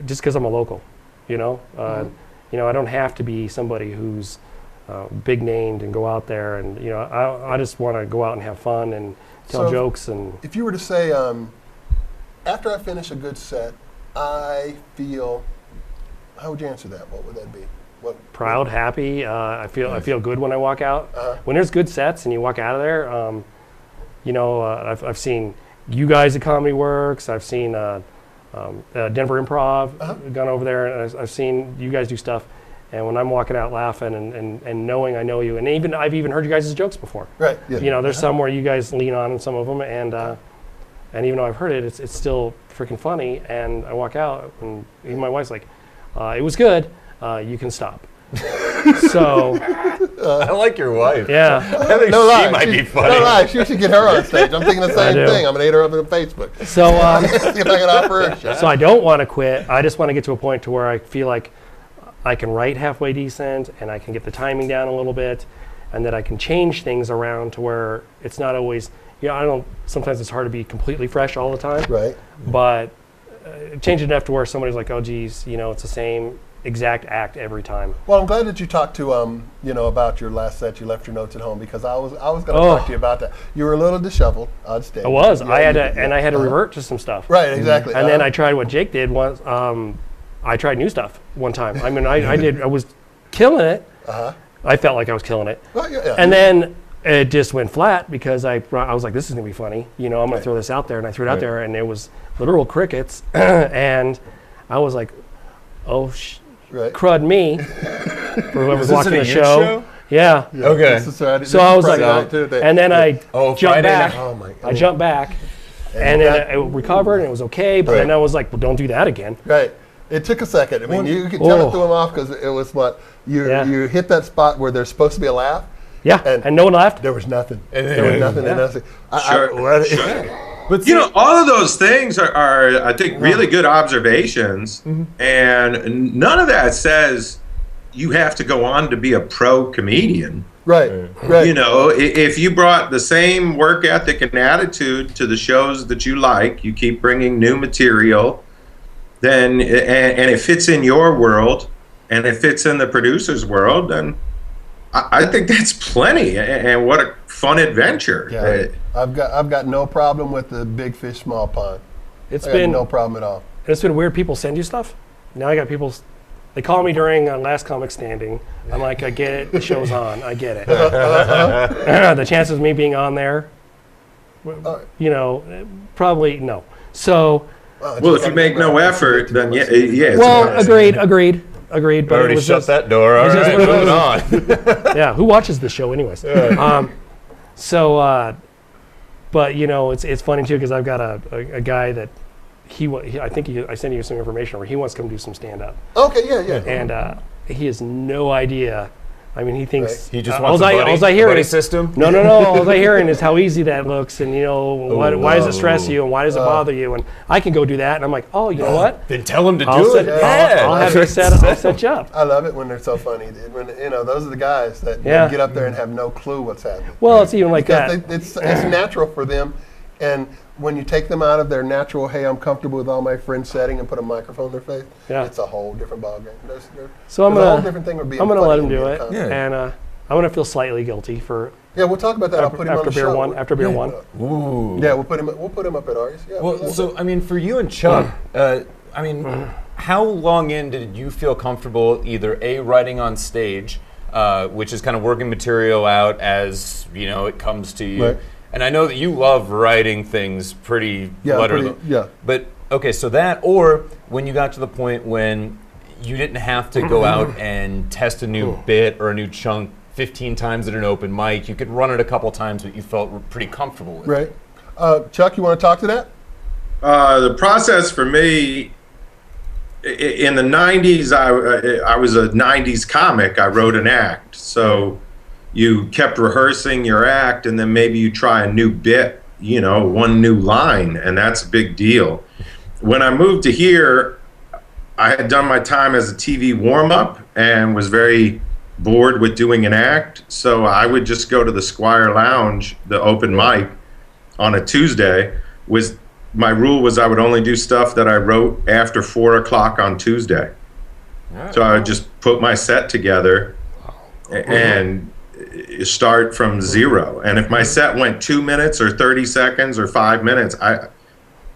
S3: just because I'm a local, you know, you know, I don't have to be somebody who's big named and go out there, and you know, I just want to go out and have fun and tell jokes. And
S1: if you were to say, after I finish a good set, I feel, how would you answer that? What would that be?
S3: Proud, happy. I feel good when I walk out. When there's good sets and you walk out of there, you know, I've seen you guys at Comedy Works. I've seen Denver Improv, gone over there, and I've seen you guys do stuff. And when I'm walking out laughing and knowing I know you, and I've even heard you guys' jokes before.
S1: Right. Yeah.
S3: You know, there's some where you guys lean on in some of them, and even though I've heard it, it's still freaking funny. And I walk out, and even my wife's like, "It was good. You can stop." So
S4: I like your wife.
S3: Yeah.
S4: I think she might be funny.
S1: No lie, she should get her on stage. I'm thinking the same thing. I'm gonna hit her up on Facebook.
S3: So
S1: see if I can offer her a shot.
S3: So I don't want to quit. I just want to get to a point to where I feel like I can write halfway decent, and I can get the timing down a little bit, and that I can change things around to where it's not always, you know, sometimes it's hard to be completely fresh all the time.
S1: Right.
S3: But change it enough to where somebody's like, oh geez, you know, it's the same exact act every time.
S1: Well, I'm glad that you talked to you know, about your last set. You left your notes at home, because I was going to talk to you about that. You were a little disheveled on stage.
S3: I was. I had to revert to some stuff.
S1: Right. Exactly.
S3: And then I tried what Jake did once. I tried new stuff one time. I mean, I was killing it. I felt like I was killing it.
S1: Well, yeah.
S3: And then it just went flat because I was like, this is going to be funny. You know, I'm going to throw this out there. And I threw it out there, and it was literal crickets. And I was like, oh, crud me. For whoever's watching the show. Yeah.
S4: Okay.
S3: So I was like, and then I jumped back.
S1: Oh my God.
S3: I jumped back. And then it recovered, and it was okay. But then I was like, well, don't do that again.
S1: Right. It took a second. I mean, you could tell it threw him off, because it was you hit that spot where there's supposed to be a laugh.
S3: Yeah, and no one laughed.
S1: There was nothing. There was nothing.
S2: Sure. But you know, all of those things are I think, really good observations, and none of that says you have to go on to be a pro comedian.
S1: Right.
S2: You know, if you brought the same work ethic and attitude to the shows that you like, you keep bringing new material, then and it fits in your world, and it fits in the producer's world, then I think that's plenty. And what a fun adventure!
S1: Yeah, I've got no problem with the big fish, small pond.
S3: It's been
S1: no problem at all.
S3: It's been weird. People send you stuff. Now I got people. They call me during Last Comic Standing. I'm like, I get it. The show's on. I get it. The chances of me being on there, you know, probably no. So.
S2: Well, if you make no effort, then yeah.
S3: Well, agreed. But
S4: already shut that door. All right, moving on.
S3: Yeah, who watches this show anyways? But you know, it's funny too, because I've got a guy that I think I sent you some information where he wants to come do some stand up,
S1: Okay, yeah.
S3: and he has no idea. I mean, he thinks
S4: He just wants a
S3: buddy
S4: system.
S3: No. All I hearing is how easy that looks, and why does it stress you, and why does it bother you, and I can go do that, and I'm like, oh, you know what?
S4: Then tell him to
S3: I'll
S4: do
S3: set,
S4: it.
S3: I'll have you set. I'll set you up.
S1: I love it when they're so funny. When those are the guys that
S3: Yeah.
S1: get up there and have no clue what's happening.
S3: Well, it's even like
S1: Because
S3: that.
S1: it's natural for them, and when you take them out of their natural, hey, I'm comfortable with all my friends setting, and put a microphone in their face, it's a whole different ballgame.
S3: So I'm
S1: a whole different thing with being
S3: gonna
S1: funny
S3: let him
S1: and
S3: do
S1: being
S3: it,
S1: confident.
S3: and I'm gonna feel slightly guilty for
S1: Yeah, we'll talk about that. I'll put him on
S3: after
S1: the
S3: beer
S1: show.
S3: one. After beer one.
S4: Ooh.
S1: Yeah, we'll put him up at ours. Yeah.
S4: Well, so I mean, for you and Chuck, I mean, how long in did you feel comfortable either writing on stage, which is kind of working material out as it comes to you,
S1: Right.
S4: and I know that you love writing things pretty
S1: yeah.
S4: But okay, so that, or when you got to the point when you didn't have to go out and test a new bit or a new chunk 15 times at an open mic, you could run it a couple times, but you felt pretty comfortable with it.
S1: Right. Chuck, you want to talk to that?
S2: The process for me, in the 90s, I was a 90s comic. I wrote an act. So you kept rehearsing your act, and then maybe you try a new bit, one new line, and that's a big deal. When I moved to here, I had done my time as a TV warm-up and was very bored with doing an act. So I would just go to the Squire Lounge, the open mic, on a Tuesday. My rule was I would only do stuff that I wrote after 4 o'clock on Tuesday. So I would just put my set together and start from zero. And if my set went 2 minutes or 30 seconds or 5 minutes, I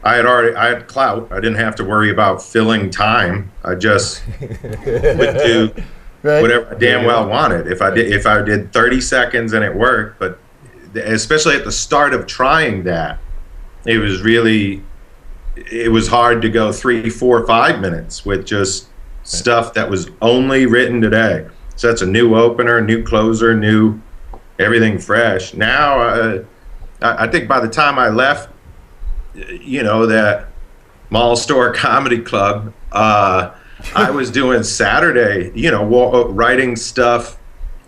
S2: had clout. I didn't have to worry about filling time. I just would do whatever I damn well wanted. If I did 30 seconds and it worked, but especially at the start of trying that, it was hard to go 3, 4, 5 minutes with just stuff that was only written today. So that's a new opener, new closer, new everything fresh. Now, I think by the time I left, that mall store comedy club, I was doing Saturday, writing stuff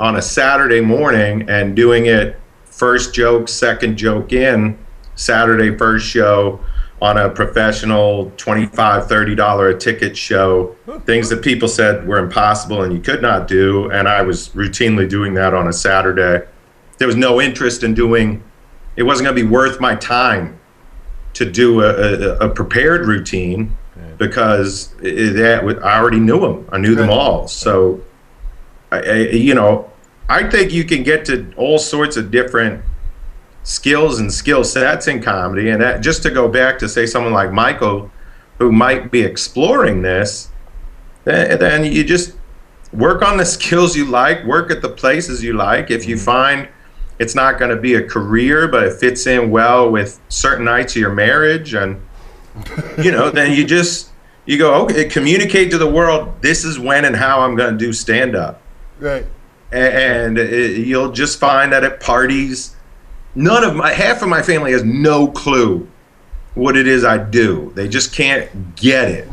S2: on a Saturday morning and doing it first joke, second joke in, Saturday first show on a professional $25, $30 a ticket show, things that people said were impossible and you could not do, and I was routinely doing that on a Saturday. There was no interest in it wasn't going to be worth my time to do a prepared routine because I already knew them. I knew them all. So, I think you can get to all sorts of different skills and skill sets in comedy. And that, just to go back to say someone like Michael, who might be exploring this, then you just work on the skills you like, work at the places you like. If you find it's not going to be a career, but it fits in well with certain nights of your marriage, and then you go, okay, communicate to the world, this is when and how I'm going to do stand-up.
S1: Right.
S2: And you'll just find that at parties, half of my family has no clue what it is I do. They just can't get it.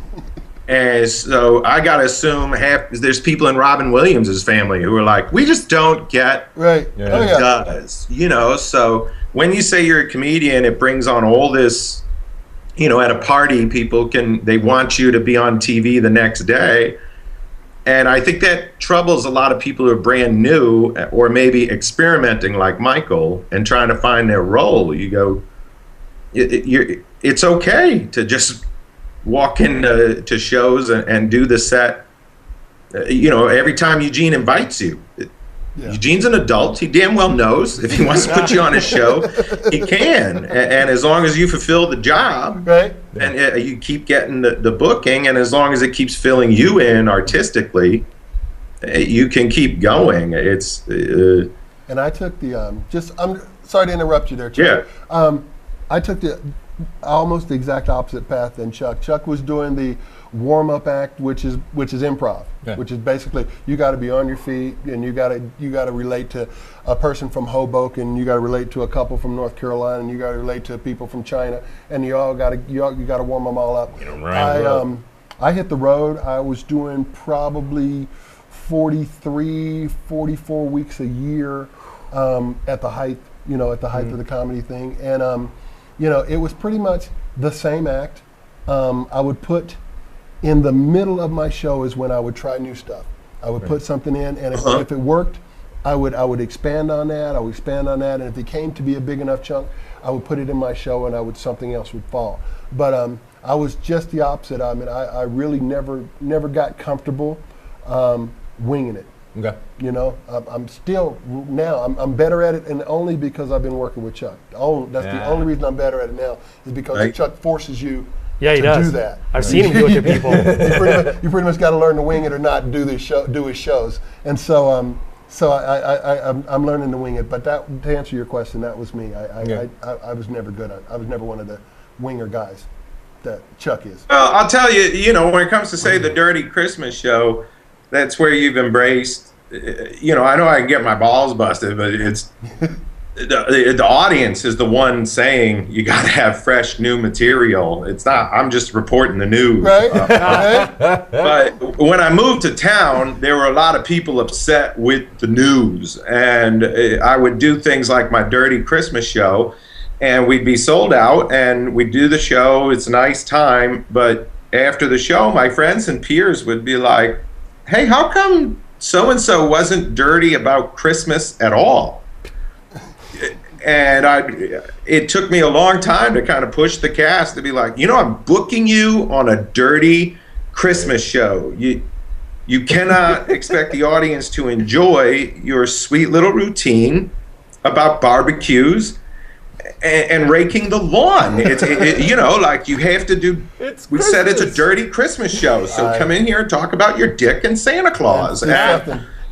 S2: And so I got to assume there's people in Robin Williams' family who are like, we just don't get
S1: what it
S2: does. So when you say you're a comedian, it brings on all this, at a party, they want you to be on TV the next day. And I think that troubles a lot of people who are brand new or maybe experimenting like Michael and trying to find their role. You go, it's okay to just walk into shows and do the set. Every time Eugene invites you. Eugene's an adult. He damn well knows if he wants to put you on his show, he can. And as long as you fulfill the job,
S1: right,
S2: and you keep getting the booking, and as long as it keeps filling you in artistically, you can keep going. It's
S1: and I took the I'm sorry to interrupt you there, Chuck.
S2: Yeah.
S1: I took almost the exact opposite path than Chuck. Chuck was doing the warm-up act, which is improv, which is basically you got to be on your feet and you got to relate to a person from Hoboken, you got to relate to a couple from North Carolina, and you got to relate to people from China, and you got to warm them all up. I hit the road. I was doing probably 43, 44 weeks a year at the height, of the comedy thing, and it was pretty much the same act. I would put in the middle of my show is when I would try new stuff. I would put something in, and if it worked, I would expand on that. And if it came to be a big enough chunk, I would put it in my show, and something else would fall. But I was just the opposite. I mean, I really never got comfortable winging it.
S4: Okay.
S1: I'm still now. I'm better at it, and only because I've been working with Chuck. That's the only reason I'm better at it now is because Chuck forces you.
S3: Yeah, he
S1: to
S3: does.
S1: do that.
S3: I've seen him do it to people.
S1: You pretty much got to learn to wing it or not do his shows. And so I'm learning to wing it. But to answer your question, that was me. I was never good at. I was never one of the winger guys that Chuck is.
S2: Well, I'll tell you, when it comes to say the Dirty Christmas show, that's where you've embraced. I know I can get my balls busted, but it's. The audience is the one saying you got to have fresh new material. It's not. I'm just reporting the news.
S1: Right.
S2: But when I moved to town, there were a lot of people upset with the news, and I would do things like my Dirty Christmas show, and we'd be sold out, and we'd do the show. It's a nice time, but after the show, my friends and peers would be like, "Hey, how come so-and-so wasn't dirty about Christmas at all?" And it took me a long time to kind of push the cast to be like, I'm booking you on a dirty Christmas show. You cannot expect the audience to enjoy your sweet little routine about barbecues and raking the lawn. It's you have to do. We said it's a dirty Christmas show, so come in here and talk about your dick and Santa Claus.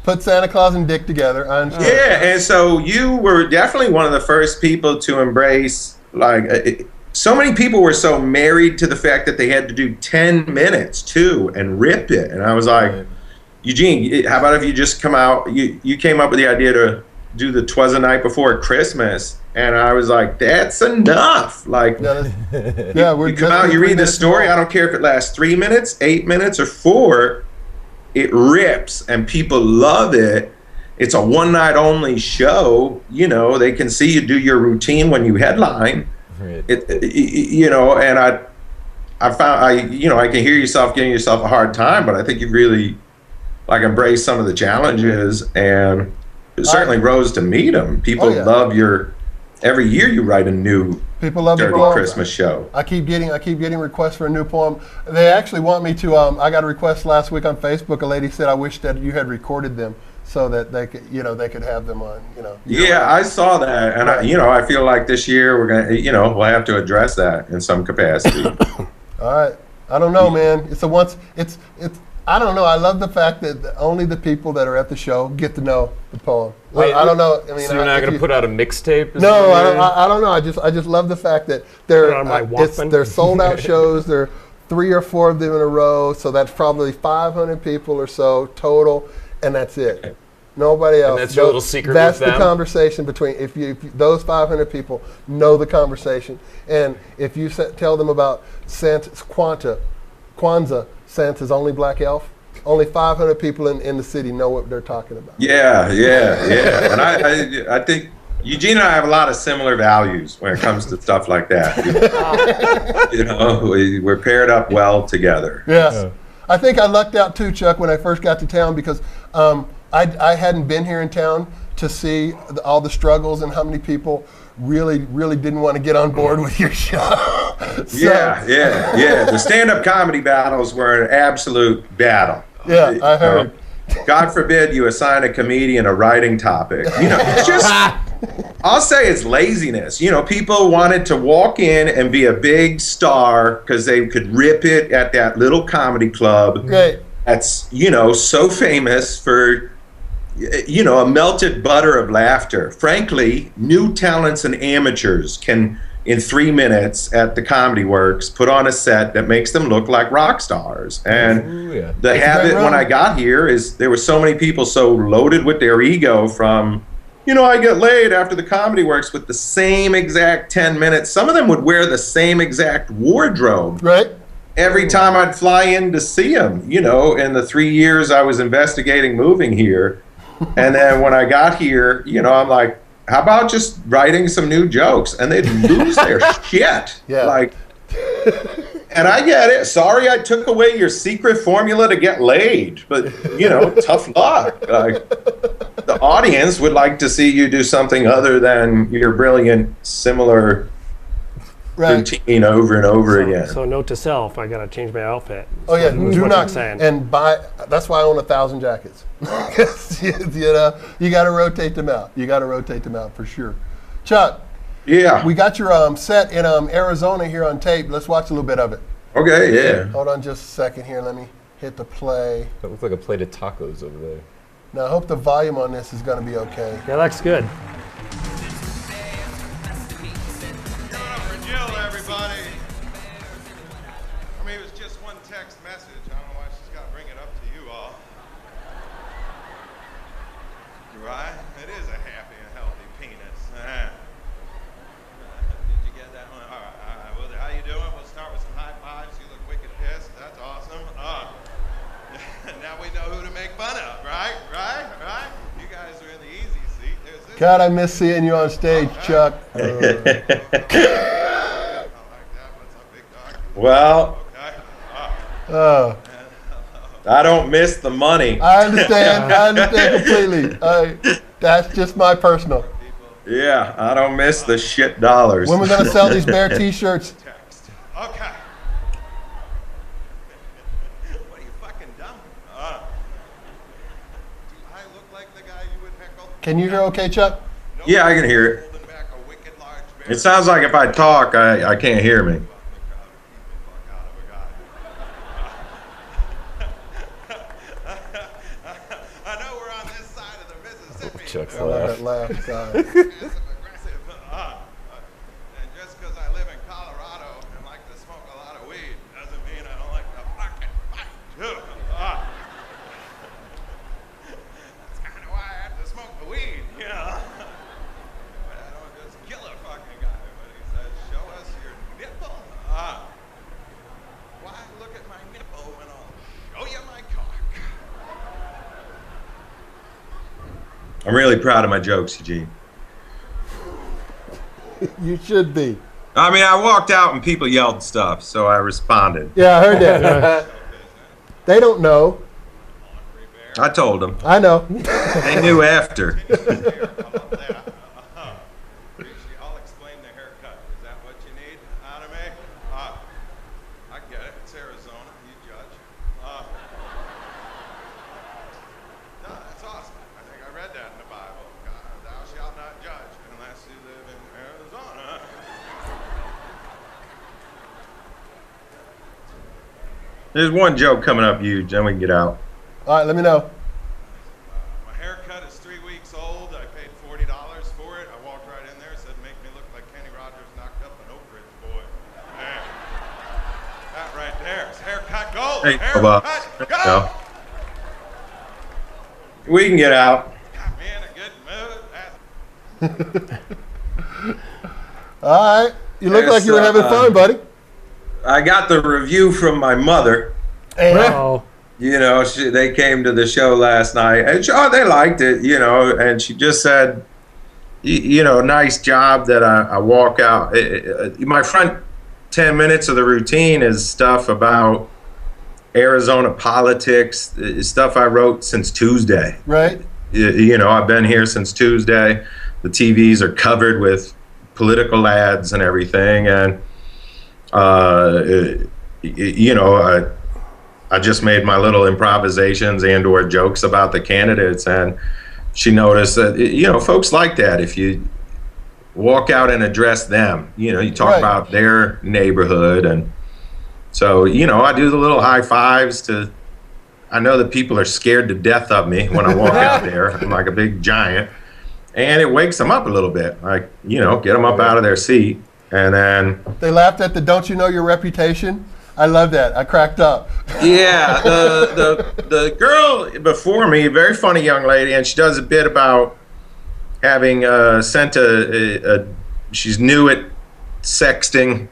S1: Put Santa Claus and Dick together. I understand.
S2: Yeah, and so you were definitely one of the first people to embrace, so many people were so married to the fact that they had to do 10 minutes too and rip it. And I was like, Eugene, how about if you just come out, you came up with the idea to do the 'Twas the Night Before Christmas. And I was like, that's enough. You come out, you read the story. I don't care if it lasts 3 minutes, 8 minutes, or 4. It rips and people love it. It's a one night only show. They can see you do your routine when you headline. Right. And I found I can hear yourself giving yourself a hard time, but I think you really embraced some of the challenges, and it certainly rose to meet them. People love every year you write a new
S1: People love
S2: Dirty
S1: the poem.
S2: Christmas show.
S1: I keep getting requests for a new poem. They actually want me to. I got a request last week on Facebook. A lady said, "I wish that you had recorded them so that they could have them on."
S2: Yeah, I saw that, and I feel like this year we're gonna, we'll have to address that in some capacity.
S1: All right. I don't know, man. It's. I don't know. I love the fact that only the people that are at the show get to know the poem.
S4: Wait,
S1: I don't know. I mean,
S4: so you're not going to put out a mixtape?
S1: No, I don't know. I just love the fact that they're sold out shows. There are 3 or 4 of them in a row, so that's probably 500 people or so total, and that's it. Nobody else.
S4: And that's your little secret.
S1: That's
S4: with
S1: the
S4: them?
S1: conversation between if those 500 people know the conversation, and if you tell them about Santa's Kwanzaa, Santa's only black elf. Only 500 people in the city know what they're talking about.
S2: Yeah. And I think Eugene and I have a lot of similar values when it comes to stuff like that. We're paired up well together.
S1: Yes. I think I lucked out too, Chuck, when I first got to town because I hadn't been here in town to see all the struggles and how many people really didn't want to get on board with your show.
S2: Yeah. The stand-up comedy battles were an absolute battle.
S1: Yeah, I heard.
S2: God forbid you assign a comedian a writing topic. It's just, I'll say it's laziness. People wanted to walk in and be a big star because they could rip it at that little comedy club.
S1: Right.
S2: That's, so famous for, a melted butter of laughter. Frankly, new talents and amateurs can in 3 minutes at the Comedy Works, put on a set that makes them look like rock stars. And the habit when I got here is there were so many people so loaded with their ego from, I get laid after the Comedy Works with the same exact 10 minutes. Some of them would wear the same exact wardrobe.
S1: Right.
S2: Every time I'd fly in to see them, in the 3 years I was investigating moving here. And then when I got here, I'm like, how about just writing some new jokes? And they'd lose their shit.
S1: Yeah.
S2: And I get it. Sorry I took away your secret formula to get laid. But, tough luck. The audience would like to see you do something other than your brilliant, similar routine over and over again.
S3: So note to self, I got to change my outfit.
S1: Oh yeah, do not.
S3: Saying.
S1: And buy. That's why I own 1,000 jackets. You got to rotate them out. You got to rotate them out for sure. Chuck.
S2: Yeah.
S1: We got your set in Arizona here on tape. Let's watch a little bit of it.
S2: Okay. Yeah.
S1: Hold on just a second here. Let me hit the play.
S4: That looks like a plate of tacos over there.
S1: Now I hope the volume on this is going to be okay.
S3: Yeah, that's good.
S6: Everybody. I mean, it was just one text message. I don't know why she's got to bring it up to you all. Right? It is a happy and healthy penis. Did you get that one? All right. Well, how you doing? We'll start with some high fives. You look wicked pissed. That's awesome. Now we know who to make fun of, right? You guys are in the easy seat. There's this.
S1: God, I miss seeing you on stage, Chuck.
S2: Well, I don't miss the money.
S1: I understand completely. That's just my personal.
S2: Yeah, I don't miss the shit dollars.
S1: When we're going to sell these bear t-shirts?
S6: Okay. What are you fucking dumb? Do I look like the guy you would heckle?
S1: Can you hear okay, Chuck?
S2: Yeah, I can hear it. It sounds like if I talk, I can't hear me.
S4: Chuck's
S1: I love that laugh, God.
S6: And just because I live in Colorado and like to smoke a lot of weed doesn't mean I don't like to fucking fight too. That's kind of why I have to smoke the weed, But I don't just kill a fucking guy. But he says, show us your nipple. Why look at my nipple when I'll show you my cock?
S2: I'm really proud of my jokes, Eugene.
S1: You should be.
S2: I mean, I walked out and people yelled stuff, so I responded.
S1: Yeah, I heard that. They don't know.
S2: I told them.
S1: I know.
S2: They knew after.
S6: I'll explain the haircut. Is that what you need out of me? I get it. It's Arizona. You judge. No, that's awesome. I think I read that in the Bible. Thou shalt not judge unless you live in Arizona.
S2: There's one joke coming up, Eugene, then we can get out.
S1: All right, let me know.
S6: My haircut is 3 weeks old. I paid $40 for it. I walked right in there and said, make me look like Kenny Rogers knocked up an Oak Ridge boy. Man. That right there is haircut gold.
S2: Hey,
S6: Haircut gold.
S2: We can get out.
S6: Got me in a good mood.
S1: All right. You look like you were having fun, buddy.
S2: I got the review from my mother.
S3: Oh,
S2: They came to the show last night, and they liked it, and she just said, nice job that I walk out. My front 10 minutes of the routine is stuff about Arizona politics, stuff I wrote since Tuesday.
S1: Right.
S2: I've been here since Tuesday. The TVs are covered with political ads and everything, and I just made my little improvisations and/or jokes about the candidates, and she noticed that folks like that. If you walk out and address them, you talk about their neighborhood, and so I do the little high fives to. I know that people are scared to death of me when I walk out there. I'm like a big giant, and it wakes them up a little bit. Like get them up out of their seat. And then
S1: They laughed at the "Don't you know your reputation?" I love that. I cracked up.
S2: yeah, the girl before me, very funny young lady, and she does a bit about having sent she's new at sexting,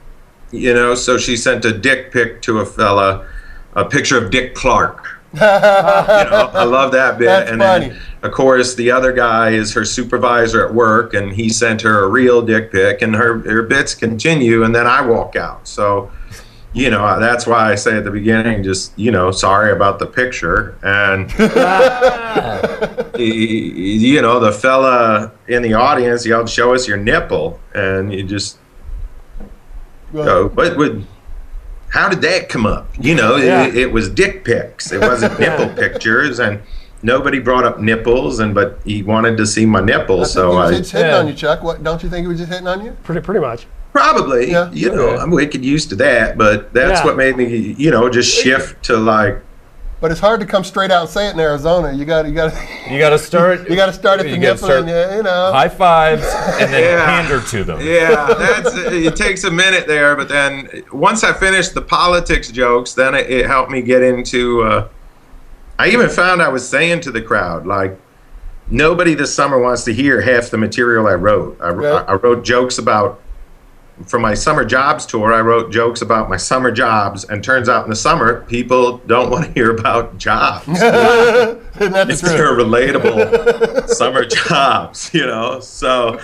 S2: so she sent a dick pic to a fella, a picture of Dick Clark. I love that bit.
S1: That's
S2: and
S1: funny.
S2: Then, of course, the other guy is her supervisor at work, and he sent her a real dick pic, and her bits continue, and then I walk out. So, that's why I say at the beginning, just, sorry about the picture. And, the fella in the audience yelled, "Show us your nipple." And you just go, how did that come up? It was dick pics. It wasn't nipple pictures, and nobody brought up nipples, but he wanted to see my nipples.
S1: He was just hitting on you, Chuck. What, don't you think he was just hitting on you?
S3: Pretty much.
S2: Probably,
S1: Yeah.
S2: I'm wicked used to that, but that's what made me, just shift to like.
S1: But it's hard to come straight out and say it in Arizona. You got to
S4: start.
S1: You got to start at the
S4: You gotta
S1: nipple,
S4: start
S1: and
S4: high fives and then pander to them.
S2: Yeah, it takes a minute there, but then once I finished the politics jokes, then it helped me get into. I even found I was saying to the crowd, like, nobody this summer wants to hear half the material I wrote. I wrote jokes about. For my summer jobs tour, I wrote jokes about my summer jobs, and turns out in the summer, people don't want to hear about jobs. It's their relatable summer jobs, So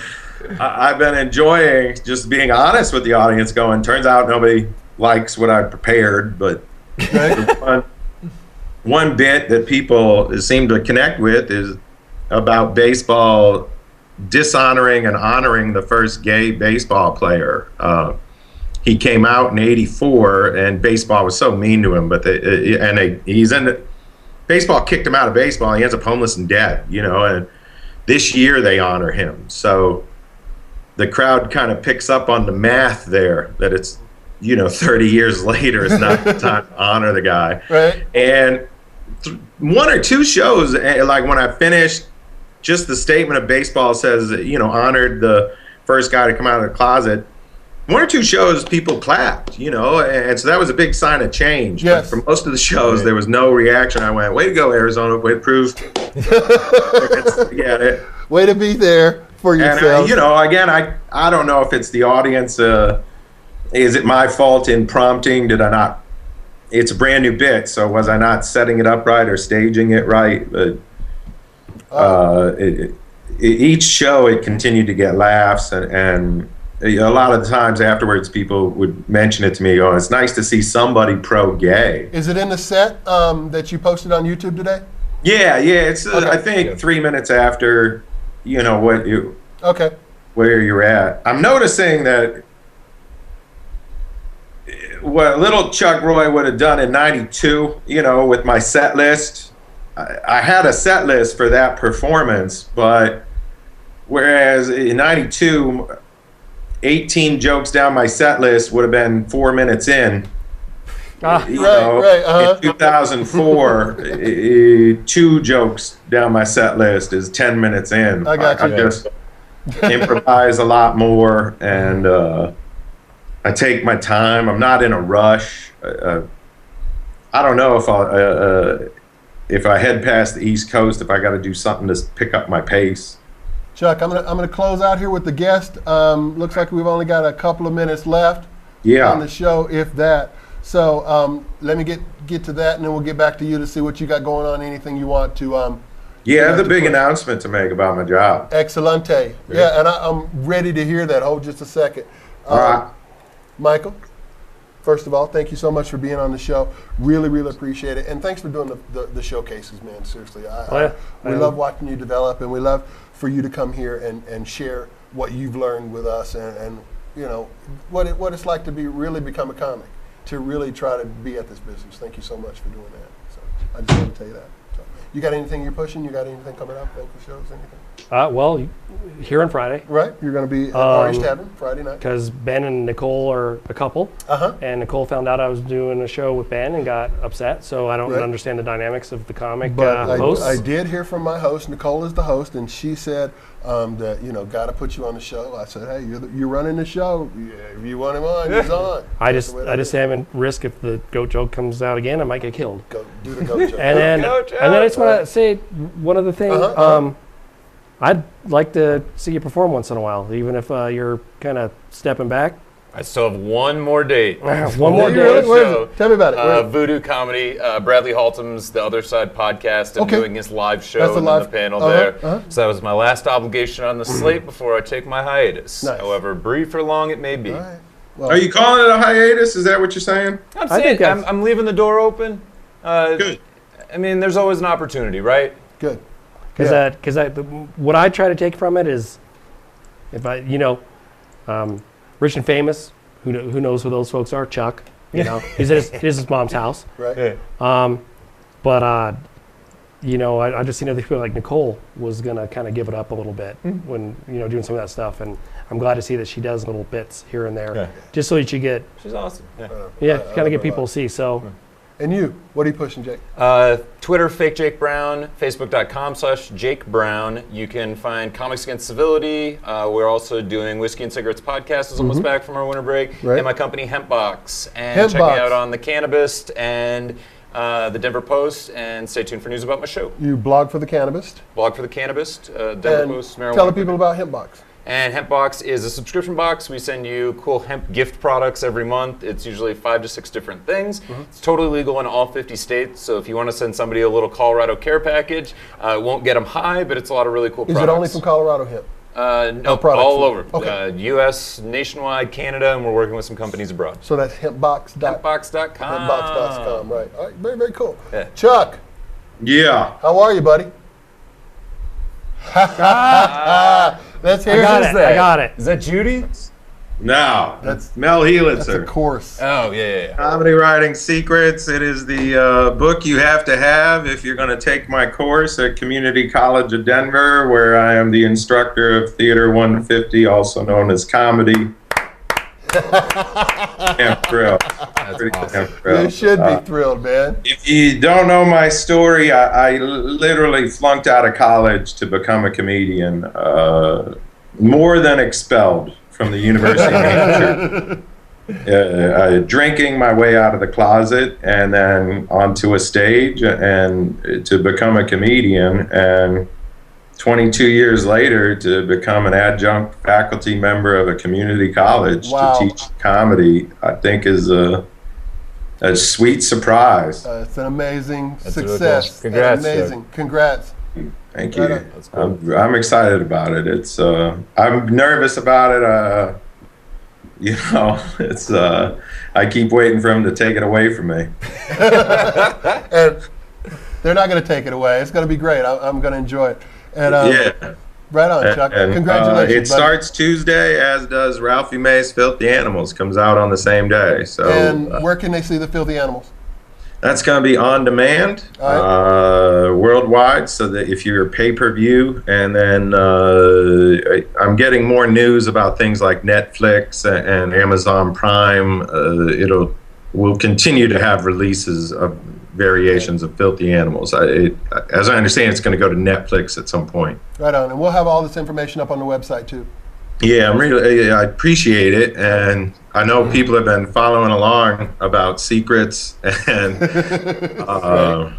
S2: I've been enjoying just being honest with the audience, going, turns out nobody likes what I prepared, but one bit that people seem to connect with is about baseball dishonoring and honoring the first gay baseball player. He came out in '84, and baseball was so mean to him. But baseball kicked him out of baseball. He ends up homeless and dead. And this year they honor him. So the crowd kind of picks up on the math there, that it's 30 years later, it's not the time to honor the guy.
S1: Right.
S2: And one or two shows, like when I finished. Just the statement of baseball says, honored the first guy to come out of the closet. One or two shows, people clapped, and so that was a big sign of change.
S1: Yes.
S2: But for most of the shows, there was no reaction. I went, way to go, Arizona. Way to prove. Get it.
S1: Way to be there for yourself.
S2: And, again, I don't know if it's the audience. Is it my fault in prompting? Did I not? It's a brand new bit, so was I not setting it up right or staging it right? Each show it continued to get laughs, and a lot of the times afterwards people would mention it to me, it's nice to see somebody pro-gay.
S1: Is it in the set that you posted on YouTube today?
S2: Yeah, it's
S1: Okay.
S2: I think 3 minutes after where you're at. I'm noticing that what little Chuck Roy would have done in '92, with my set list. I had a set list for that performance, but whereas in '92, 18 jokes down my set list would have been 4 minutes in. In 2004, 2 jokes down my set list is 10 minutes in.
S1: I got you.
S2: I just improvise a lot more, and I take my time. I'm not in a rush. I don't know if I head past the East Coast, if I got to do something to pick up my pace.
S1: Chuck, I'm gonna close out here with the guest. Looks like we've only got a couple of minutes left on the show, if that. So let me get to that, and then we'll get back to you to see what you got going on. Anything you want to?
S2: I have a big announcement to make about my job.
S1: Excellente. Yeah, and I'm ready to hear that. Hold just a second.
S2: All right.
S1: Michael, first of all, thank you so much for being on the show. Really, really appreciate it. And thanks for doing the showcases, man. Seriously. We love watching you develop, and we love for you to come here and share what you've learned with us, and what it's like to really become a comic, to really try to be at this business. Thank you so much for doing that. So I just want to tell you that. So, you got anything you're pushing? You got anything coming up? Local shows? Anything?
S3: Well, here on Friday.
S1: Right. You're going to be at Martich Tavern Friday night.
S3: Because Ben and Nicole are a couple. And Nicole found out I was doing a show with Ben and got upset. So I don't understand the dynamics of the comic hosts.
S1: I did hear from my host. Nicole is the host, and she said that got to put you on the show. I said, hey, you're running the show. Yeah, if you want him on, he's on.
S3: I just haven't risk if the goat joke comes out again, I might get killed.
S1: Go do the goat joke.
S3: And then I just want to say one other thing. I'd like to see you perform once in a while, even if you're kind of stepping back.
S4: I still have one more date.
S3: One more date.
S1: Really? Where is it? Tell me about it.
S4: Voodoo Comedy. Bradley Haltom's The Other Side podcast. I'm doing his live show
S1: That's
S4: and
S1: live,
S4: the panel there. So that was my last obligation on the slate before I take my hiatus.
S1: Nice.
S4: However brief or long it may be.
S1: All right. Well,
S2: Are you calling it a hiatus? Is that what you're saying?
S4: I'm saying I'm leaving the door open.
S2: Good.
S4: I mean, there's always an opportunity, right?
S1: good.
S3: Because what I try to take from it is, if I, Rich and Famous, who knows who those folks are? Chuck, he's at his mom's house.
S1: Right.
S3: But I just seen other people like Nicole was gonna kind of give it up a little bit when doing some of that stuff, and I'm glad to see that she does little bits here and there, just so that you get
S4: She's awesome.
S3: kind of get people to see. So.
S1: And you, what are you pushing, Jake?
S4: Twitter, fake Jake Browne, Facebook.com/Jake Browne. You can find Comics Against Civility. We're also doing Whiskey and Cigarettes podcast is almost back from our winter break.
S1: Right.
S4: And my company Hempbox. And check me out on The Cannabist and the Denver Post. And stay tuned for news about my show.
S1: You blog for The Cannabist.
S4: Blog for The Cannabist, Denver
S1: And
S4: Post, marijuana.
S1: tell the people about Hempbox.
S4: And Hempbox is a subscription box. We send you cool hemp gift products every month. It's usually 5 to 6 different things. It's totally legal in all 50 states. So if you want to send somebody a little Colorado care package, it won't get them high, but it's a lot of really cool products.
S1: Is it only from Colorado hemp?
S4: No, all over.
S1: Okay.
S4: U.S., nationwide, Canada, and we're working with some companies abroad.
S1: So that's hempbox.
S4: Hempbox.com.
S1: Hempbox.com, right. All right, very, very cool.
S4: Yeah.
S1: Chuck,
S2: Yeah.
S1: how are you, buddy? Let's hear
S3: I got it.
S4: Is that Judy?
S2: No.
S1: That's-
S2: Mel
S1: That's a
S2: Helitzer.
S1: course.
S4: Oh, yeah.
S2: Comedy Writing Secrets. It is the book you have to have if you're going to take my course at Community College of Denver, where I am the instructor of Theater 150, also known as comedy. I'm thrilled.
S4: That's awesome.
S2: I'm thrilled.
S1: You should be thrilled, man.
S2: If you don't know my story, I literally flunked out of college to become a comedian. More than expelled from the University of New Hampshire. Drinking my way out of the closet and then onto a stage and to become a comedian, and 22 years later to become an adjunct faculty member of a community college
S1: Wow.
S2: to teach comedy, I think is a sweet surprise.
S1: It's an amazing
S4: That's really
S1: success.
S4: cool. Congrats,
S1: Amazing. Congrats.
S2: Thank
S1: Right
S2: you.
S1: on.
S4: That's cool.
S2: I'm excited about it. It's I'm nervous about it. It's I keep waiting for him to take it away from me.
S1: And they're not going to take it away. It's going to be great. I'm going to enjoy it. And
S2: Yeah.
S1: right on, Chuck.
S2: And,
S1: Congratulations.
S2: it
S1: buddy.
S2: starts Tuesday, as does Ralphie May's Filthy Animals. Comes out on the same day. So
S1: And where can they see the Filthy Animals?
S2: that's going to be on demand worldwide, so that if you're pay-per-view, and then I'm getting more news about things like Netflix and Amazon Prime. We'll continue to have releases of variations of Filthy Animals. As I understand, it's going to go to Netflix at some point.
S1: Right on. And we'll have all this information up on the website, too.
S2: Yeah, I appreciate it, and I know people have been following along about Secrets and the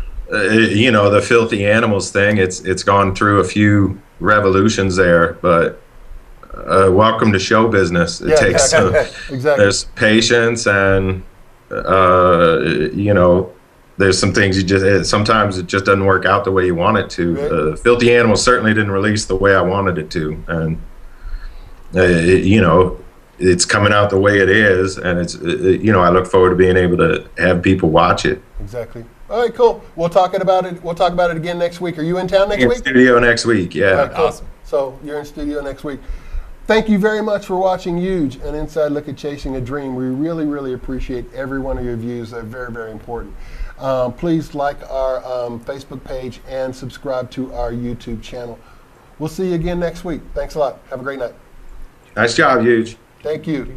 S2: Filthy Animals thing. It's gone through a few revolutions there, but welcome to show business. It takes
S1: exactly.
S2: there's patience, and there's some things sometimes it just doesn't work out the way you want it to.
S1: Right.
S2: Filthy Animals certainly didn't release the way I wanted it to, and it's coming out the way it is, and it's I look forward to being able to have people watch it.
S1: Exactly. All right, cool. We'll talk about it again next week. Are you in town next
S2: In
S1: week?
S2: studio next week, yeah.
S1: All right, cool.
S4: Awesome.
S1: So you're in studio next week. Thank you very much for watching EUGE, an inside look at chasing a dream. We really, really appreciate every one of your views. They're very, very important. Please like our Facebook page and subscribe to our YouTube channel. We'll see you again next week. Thanks a lot. Have a great night.
S2: Nice job, Euge.
S1: Thank you.